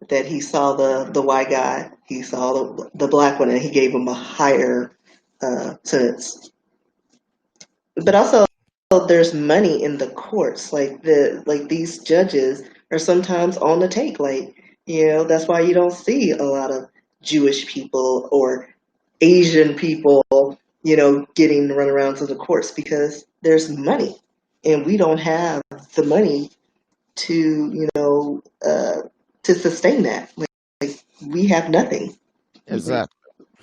that he saw the white guy, he saw the black one, and he gave him a higher sentence. But also, there's money in the courts. Like these judges are sometimes on the take. That's why you don't see a lot of Jewish people or Asian people, getting run around to the courts because there's money, and we don't have the money to, to sustain that. Like we have nothing. Like Exactly.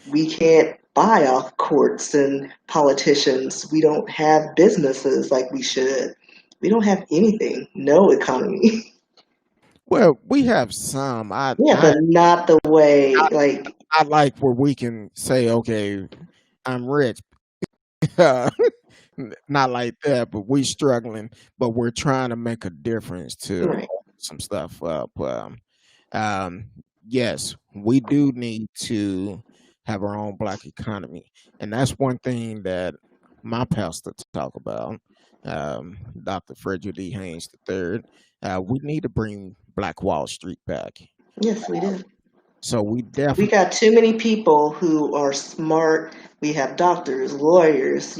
we can't buy off courts and politicians. We don't have businesses like we should. We don't have anything. No economy. Well, we have some. Yeah, but not the way like I like where we can say, okay, I'm rich. Uh, Not like that, but we struggling, but we're trying to make a difference to right. open some stuff up. Um, yes, we do need to have our own black economy, and that's one thing that my pastor talk about, Dr. Frederick D. Haynes III. We need to bring Black Wall Street back. Yes, we do. So we We definitely, got too many people who are smart. We have doctors, lawyers,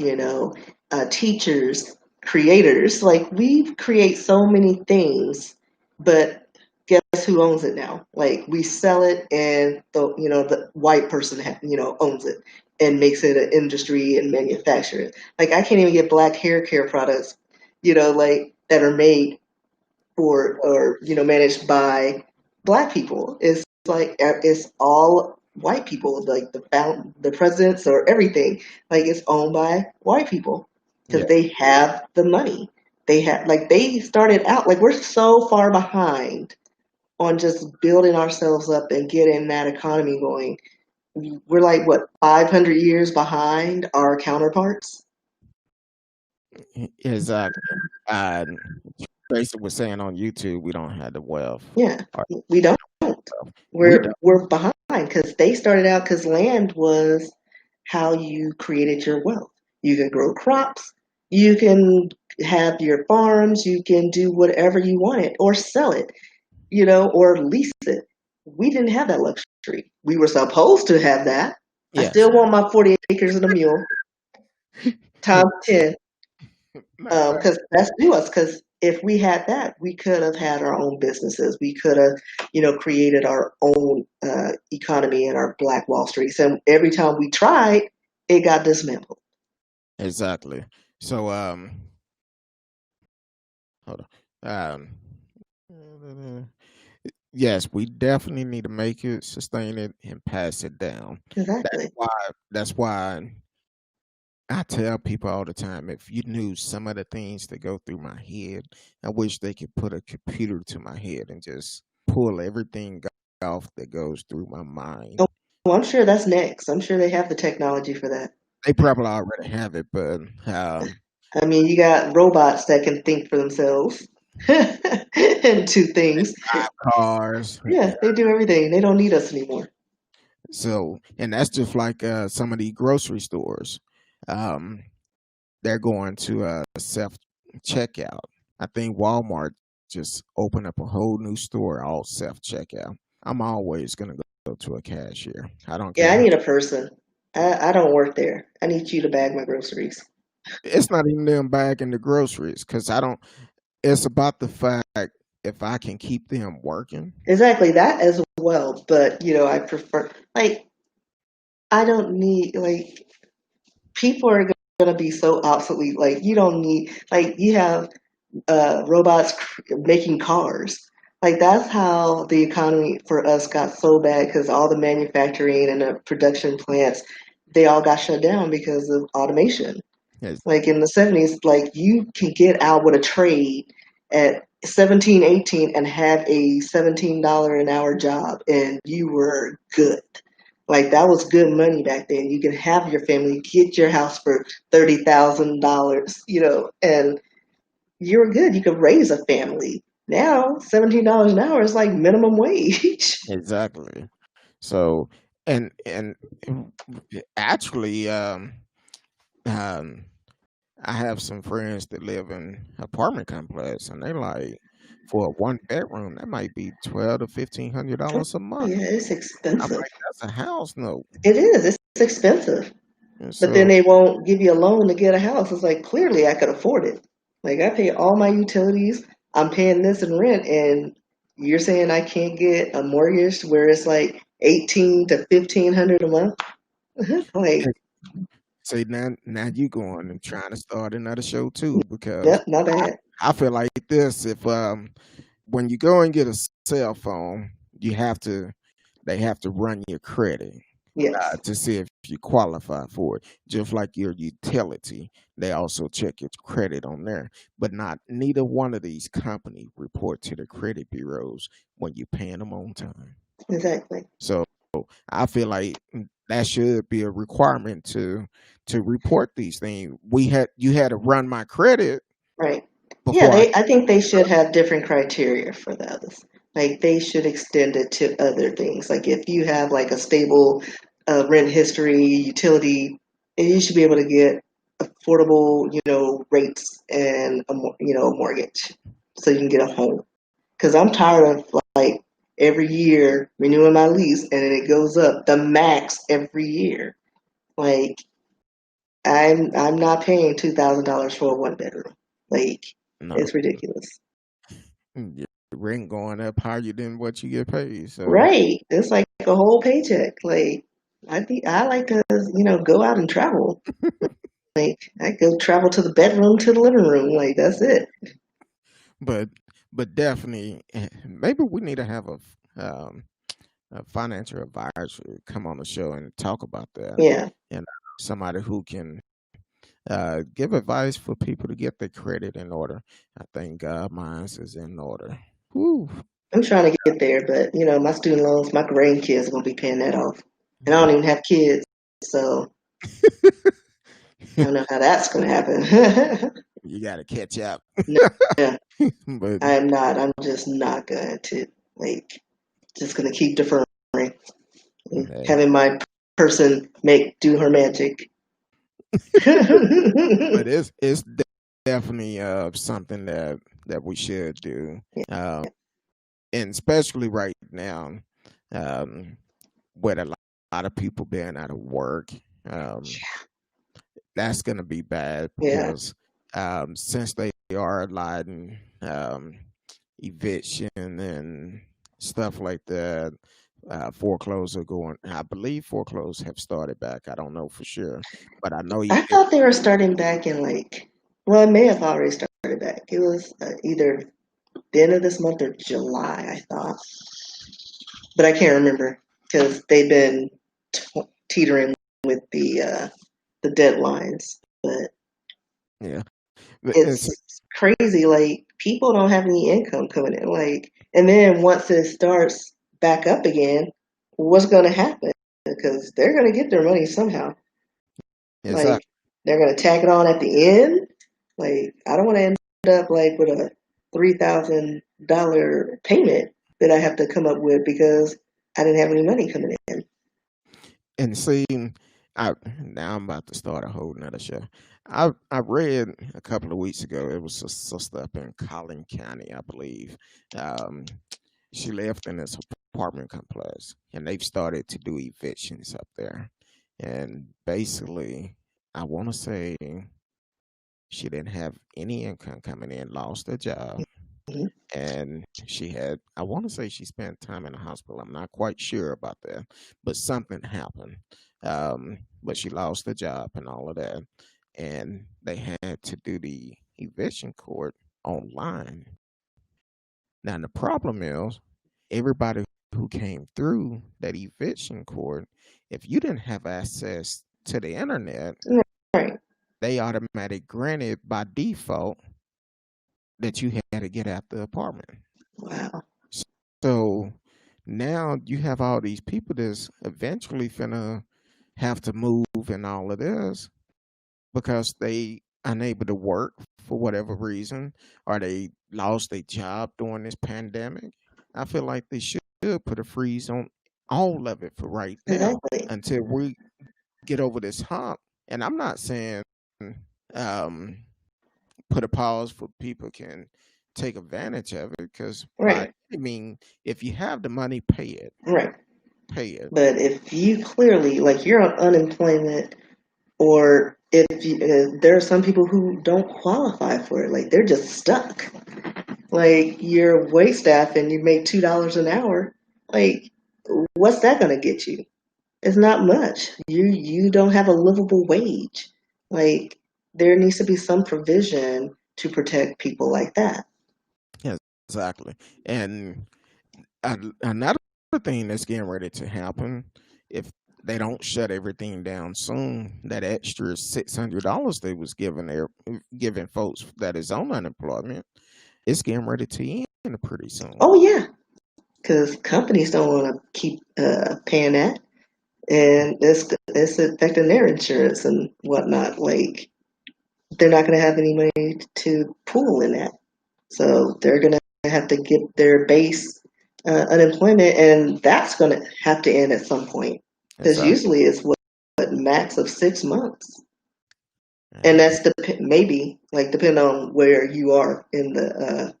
teachers, creators. Like we create so many things, but guess who owns it now? Like we sell it, and the white person owns it and makes it an industry and manufacture it. Like I can't even get black hair care products, like that are made for or managed by black people. It's like it's all white people, like the presidents or everything. Like it's owned by white people yeah, because they have the money. They have like they started out like we're so far behind on just building ourselves up and getting that economy going. We're like what 500 years behind our counterparts. exactly. Uh, Basically, was saying on YouTube, we don't have the wealth. Yeah, Or we don't. we We're behind because they started out because land was how you created your wealth. You can grow crops, you can have your farms, you can do whatever you wanted or sell it, or lease it. We didn't have that luxury. We were supposed to have that. I yes. still want my 40 acres and a mule times 10 Matter of fact, because that's due us. Because if we had that, we could have had our own businesses. We could have, created our own economy and our Black Wall Streets. And every time we tried, it got dismantled. exactly. So hold on. Yes, we definitely need to make it, sustain it, and pass it down. That's Exactly. why. That's why I tell people all the time, if you knew some of the things that go through my head, I wish they could put a computer to my head and just pull everything off that goes through my mind. Oh, well, I'm sure that's next. I'm sure they have the technology for that. They probably already have it, but I mean, you got robots that can think for themselves and do things. cars. Yeah, they do everything. They don't need us anymore. So, and that's just like some of the grocery stores. Um, they're going to self checkout. I think Walmart just opened up a whole new store, all self checkout. I'm always gonna go to a cashier. I don't Yeah, I care. need a person. I don't work there. I need you to bag my groceries. It's not even them bagging the groceries because I don't. It's about the fact if I can keep them working. Exactly that as well. But I prefer like I don't need like people are gonna be so obsolete. Like you don't need like you have robots making cars. Like that's how the economy for us got so bad because all the manufacturing and the production plants they all got shut down because of automation. Yes, Like in the 70s, like you can get out with a trade at 17, 18 and have a $17 an hour job and you were good. Like that was good money back then. You can have your family, get your house for $30,000, and you were good. You could raise a family. Now, $17 an hour is like minimum wage. exactly. So, and actually, um, I have some friends that live in apartment complex, and they like for a one bedroom that might be $1,200 to $1,500 a Oh, month. yeah, it's I'm expensive. like, that's a house note. It is. It's expensive. And But then so, they won't give you a loan to get a house. It's like clearly I could afford it. Like I pay all my utilities. I'm paying this in rent, and you're saying I can't get a mortgage where it's like 18 to 1500 a month. Like, say now you going and trying to start another show too because yep, not bad. I feel like this if when you go and get a cell phone, you have to they have to run your credit Yes, to see if you qualify for it. Just like your utility, they also check your credit on there. But not neither one of these companies report to the credit bureaus when you're paying them on time. exactly. So I feel like that should be a requirement to report these things. You had to run my credit Right. Yeah, before I I think they should have different criteria for the others. Like they should extend it to other things. Like if you have like a stable rent history, utility, you should be able to get affordable, rates and a mortgage, so you can get a home. Because I'm tired of like every year renewing my lease and then it goes up the max every year. Like I'm not paying $2,000 for a one bedroom. Like no it's ridiculous. your rent going up higher than what you get paid. So Right. It's like a whole paycheck. Like I like to, go out and travel. Like I go travel to the bedroom to the living room. Like that's it. but definitely maybe we need to have a financial advisor come on the show and talk about that, Yeah. and somebody who can give advice for people to get their credit in order. I think mine's is in order. Whew. I'm trying to get there, but my student loans, my grandkids are gonna be paying that off. And I don't even have kids, so I don't know how that's gonna happen. You got to catch up. No, yeah, But I am not. I'm just not going to like just gonna keep deferring. hey, Having my person do her magic. but it's definitely something that we should do, um, and especially right now, um, with a lot of people being out of work. Um, that's going to be bad Yeah, because since they are allowing eviction and stuff like that, foreclosure going. I believe foreclosures have started back. I don't know for sure, but I know I eviction. thought they were starting back in well, it may have already started back. It was either the end of this month or July, I thought, but I can't remember because they've been teetering with the deadlines. But Yeah, but it's it's crazy. Like people don't have any income coming in. Like, and then once it starts back up again, what's going to happen? Because they're going to get their money somehow. exactly. Like they're going to tack it on at the end. Like I don't want to end up like with a $3,000 payment that I have to come up with because I didn't have any money coming in. And see, I now I'm about to start a whole nother show. I read a couple of weeks ago. It was a sister up in Collin County, I believe. Um, she lived in this apartment complex, and they've started to do evictions up there. And basically, I want to say she didn't have any income coming in, lost her job, Mhm. and she had, I want to say she spent time in the hospital. I'm not quite sure about that, but something happened. But she lost the job and all of that, and they had to do the eviction court online. Now the problem is everybody who came through that eviction court, if you didn't have access to the internet, Right. they automatically granted by default that you had to get out the apartment. Wow. So now you have all these people that's eventually finna have to move and all of this because they unable to work for whatever reason or they lost their job during this pandemic. I feel like they should put a freeze on all of it for right now Exactly. until we get over this hump. And I'm not saying um, put a pause for people can take advantage of it because by Right. I mean, if you have the money, pay it, Right. pay it. But if you clearly, like, you're on unemployment, or if there are some people who don't qualify for it, like, they're just stuck. Like, you're wait staff and you make $2 an hour. Like, what's that going to get you? It's not much. You don't have a livable wage. Like, there needs to be some provision to protect people like that. Yeah, exactly. And another thing that's getting ready to happen, if they don't shut everything down soon, that extra $600 they was giving folks that is on unemployment, it's getting ready to end pretty soon. Oh yeah, because companies don't want to keep paying that, and it's affecting their insurance and whatnot. Like they're not going to have any money to pool in that, so they're going to have to get their base unemployment, and that's going to have to end at some point because Exactly. usually it's what max of 6 months, and And that's maybe like depending on where you are in the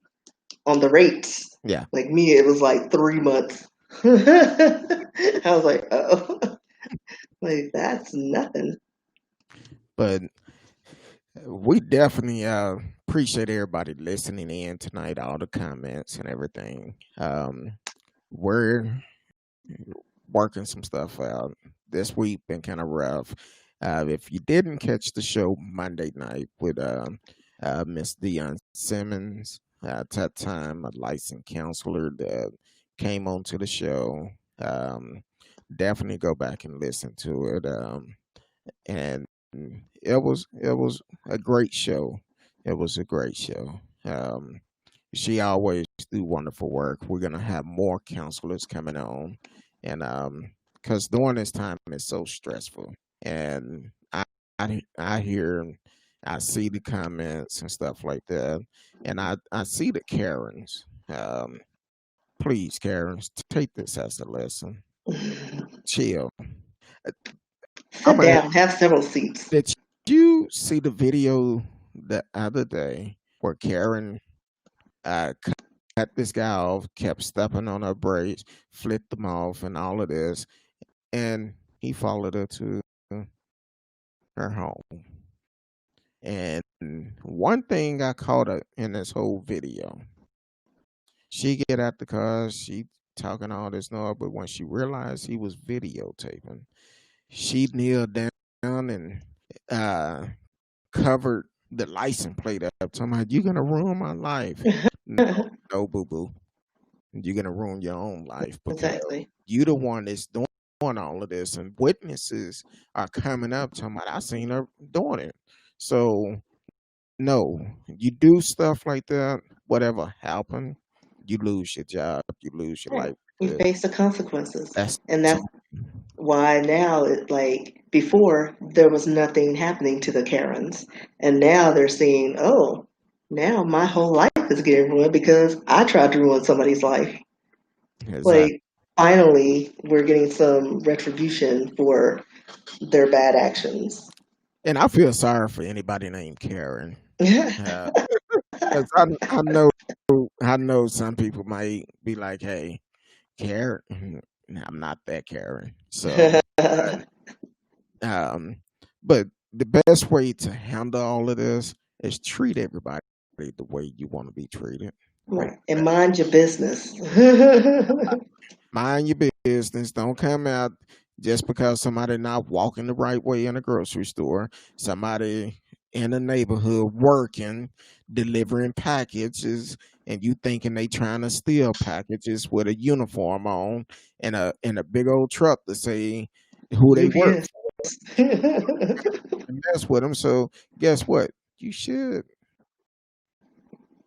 on the rates. yeah, Like me, it was like 3 months. I was like, oh, like that's nothing. but we definitely appreciate everybody listening in tonight, all the comments and everything. We're working some stuff out. This week been kind of rough. If you didn't catch the show Monday night with Miss Dion Simmons, at that time a licensed counselor that came onto the show, um, definitely go back and listen to it. And it was a great show. It was a great show. She always do wonderful work. We're gonna have more counselors coming on, and because during this time is so stressful, and I hear, I see the comments and stuff like that, and I see the Karens. Please, Karens, take this as a lesson. Chill. Uh, I'm Sit gonna. down, have several seats. Did you see the video the other day where Karen cut this guy off, kept stepping on her brakes, flipped them off, and all of this, and he followed her to her home. And one thing I caught her in this whole video, she get out the car, she talking all this noise, but when she realized he was videotaping, she kneeled down and uh covered the license plate up. Talking about, you gonna ruin my life. No, no, boo boo. You're gonna ruin your own life because Exactly. you the one that's doing all of this, and witnesses are coming up talking about, I seen her doing it. So no, you do stuff like that, whatever happened, you lose your job, you lose your Right. life. You Good. face the consequences. That's And that's why now it like before there was nothing happening to the Karens. And now they're seeing, oh, now my whole life is getting ruined because I tried to ruin somebody's life. exactly. Like finally we're getting some retribution for their bad actions. And I feel sorry for anybody named Karen. Uh, 'Cause I know some people might be like, "Hey, Karen, I'm not that Karen." So, but, um, but the best way to handle all of this is treat everybody the way you want to be treated. Right. And Respect. mind your business. Mind your business. Don't come out just because somebody not walking the right way in a grocery store. Somebody in a neighborhood working, delivering packages, and you thinking they trying to steal packages with a uniform on and a big old truck to say who they work UPS. for, and mess with them. So guess what? You should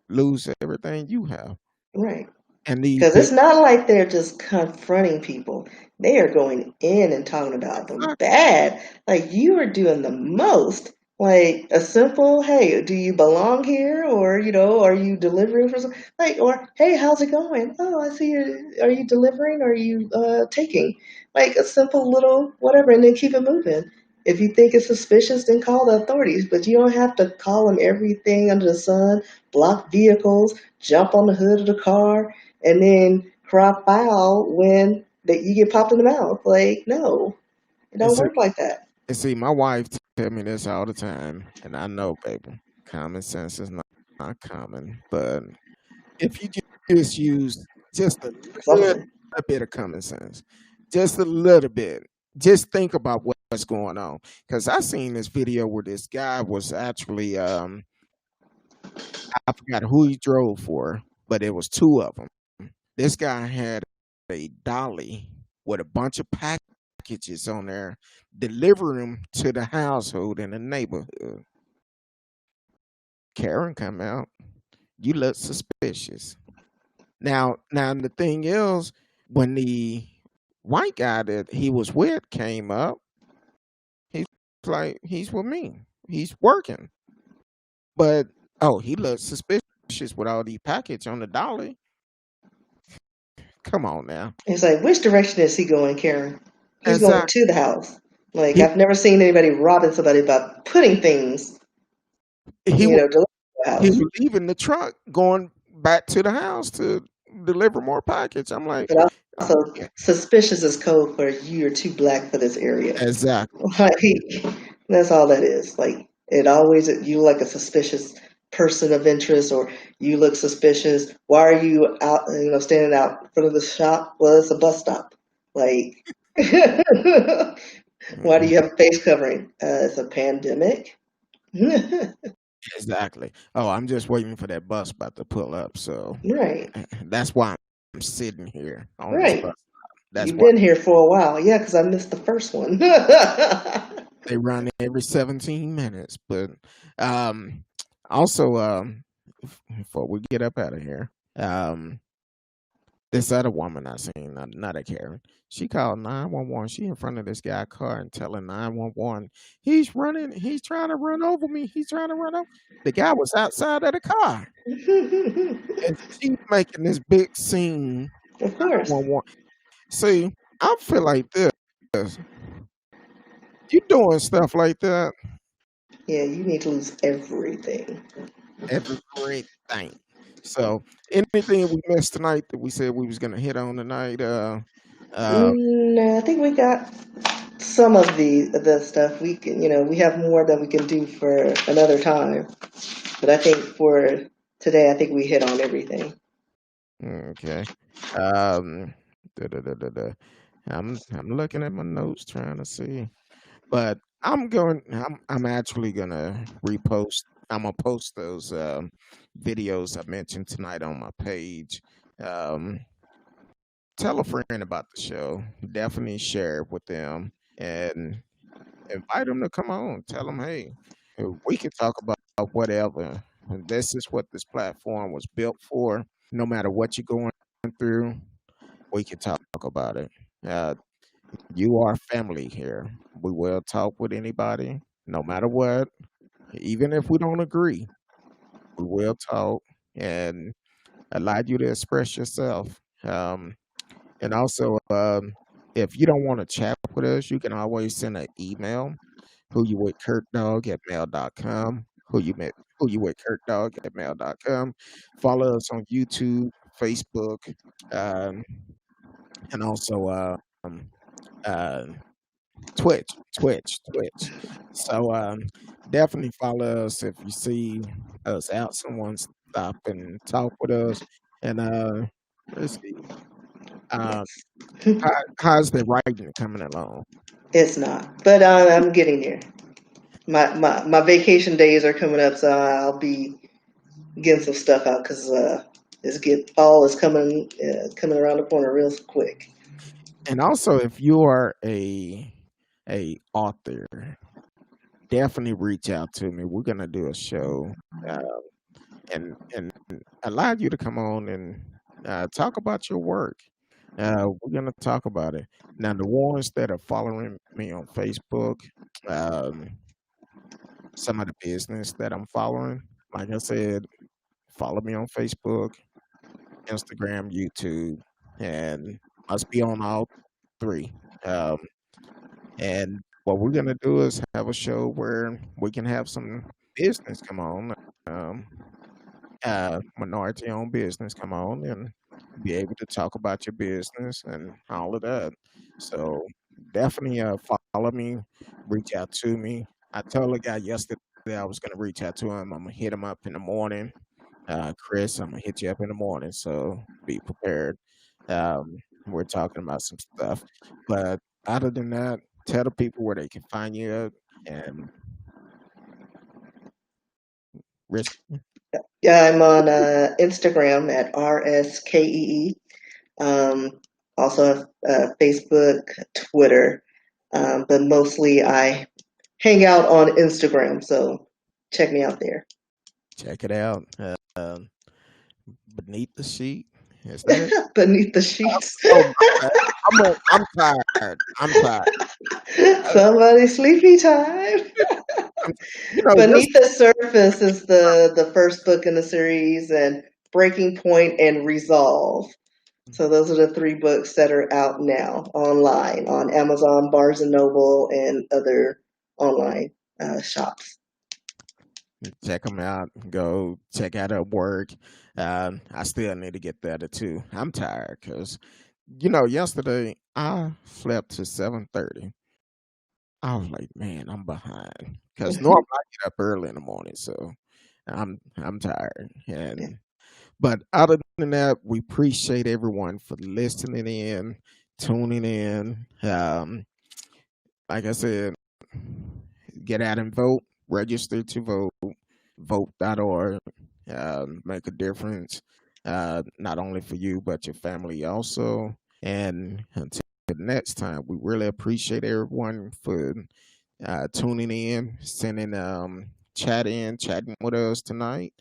lose everything you have. Right. And these Because big, it's not like they're just confronting people. They are going in and talking about them bad. Like you are doing the most. Like a simple, hey, do you belong here? Or, are you delivering for some like or hey, how's it going? Oh, I see you are you delivering? Or are you taking? Like a simple little whatever and then keep it moving. If you think it's suspicious, then call the authorities. But you don't have to call them everything under the sun, block vehicles, jump on the hood of the car, and then cry foul when that you get popped in the mouth. Like, no, it and don't see, work like that. and see, my wife tell me this all the time, and I know, baby, common sense is not common, but if you just use just a little Something. bit of common sense, just a little bit, just think about what's going on. Because I seen this video where this guy was actually, I forgot who he drove for, but it was two of them. This guy had a dolly with a bunch of packages on there, deliver them to the household in the neighborhood. Karen come out. You look suspicious. Now the thing is, when the white guy that he was with came up, he's like, he's with me. He's working. But oh, he looks suspicious with all these packages on the dolly. Come on now. It's like, which direction is he going, Karen? He's going Exactly. to the house. Like, He I've never seen anybody robbing somebody by putting things, he was deliver to the he house. was leaving the truck, going back to the house to deliver more package. I'm like, But also, okay, suspicious is code for you're too black for this area. exactly, Like, that's all that is. Like, it always, you look like a suspicious person of interest, or you look suspicious. Why are you out, standing out in front of the shop? Well, it's a bus stop. Like, why do you have a face covering? It's a pandemic. exactly. Oh, I'm just waiting for that bus about to pull up. So Right, that's why I'm sitting here on this right. bus. That's You've why been here for a while. Yeah, because I missed the first one. they run every 17 minutes. But um, also, before we get up out of here, um, this other woman I seen, not a Karen, she called 911. She in front of this guy car and telling 911, he's running, he's trying to run over me. He's trying to run over. The guy was outside of the car. And she's making this big scene. Of course. 911. See, I feel like this. You doing stuff like that, Yeah, you need to lose everything. everything. So anything we missed tonight that we said we was gonna hit on tonight, uh No, I think we got some of the stuff. We can, we have more that we can do for another time. But I think for today, I think we hit on everything. okay. Um da, da, da, da, da. I'm looking at my notes trying to see. But I'm actually gonna repost I'm gonna post those videos I mentioned tonight on my page. Um Tell a friend about the show. Definitely share it with them and invite them to come on. Tell them, hey, we can talk about whatever. And this is what this platform was built for. No matter what you're going through, we can talk about it. Uh, you are family here. We will talk with anybody, no matter what. Even if we don't agree, we will talk and allow you to express yourself. And also, if you don't want to chat with us, you can always send an email, who you with kurtdog at mail.com, who you with kurtdog at mail.com. Follow us on YouTube, Facebook, um, and also uh, Twitch. So definitely follow us if you see us out. Someone stop and talk with us. And let's see. Um, Yes. how's the writing coming along? It's not. But I'm getting there. My vacation days are coming up, so I'll be getting some stuff out because fall is coming around the corner real quick. And also, if you are a author, definitely reach out to me. We're gonna do a show, uh, and allow you to come on and talk about your work. We're gonna talk about it. Now, the ones that are following me on Facebook, um, some of the business that I'm following, like I said, follow me on Facebook, Instagram, YouTube, and must be on all three. Um, and what we're gonna do is have a show where we can have some business come on, um, minority-owned business come on, and be able to talk about your business and all of that. So definitely follow me, reach out to me. I told a guy yesterday I was gonna reach out to him. I'm gonna hit him up in the morning. Chris, I'm gonna hit you up in the morning, so be prepared. We're talking about some stuff, but other than that, tell the people where they can find you at and risk. Yeah, I'm on Instagram at RSKEE. Um, Also have Facebook, Twitter, but mostly I hang out on Instagram. So check me out there. Check it out. Beneath the sheet. Is that it? Beneath the sheets. Oh my bad. I'm tired. I'm tired. Uh, Somebody sleepy time. I'm, you know, yes, Beneath the Surface is the first book in the series, and Breaking Point and Resolve. So those are the three books that are out now online on Amazon, Barnes and Noble, and other online shops. check them out. Go check out her work. I still need to get better too. I'm tired because, yesterday I slept to 7:30. I was like, man, I'm behind because normally I get up early in the morning, so I'm tired. Yeah. But other than that, we appreciate everyone for listening in, tuning in. Like I said, get out and vote. Register to vote. Vote.org. Make a difference, not only for you but your family also. And until next time, we really appreciate everyone for tuning in, sending chatting with us tonight.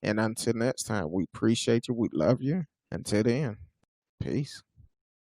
And until next time, we appreciate you. We love you. Until then, peace.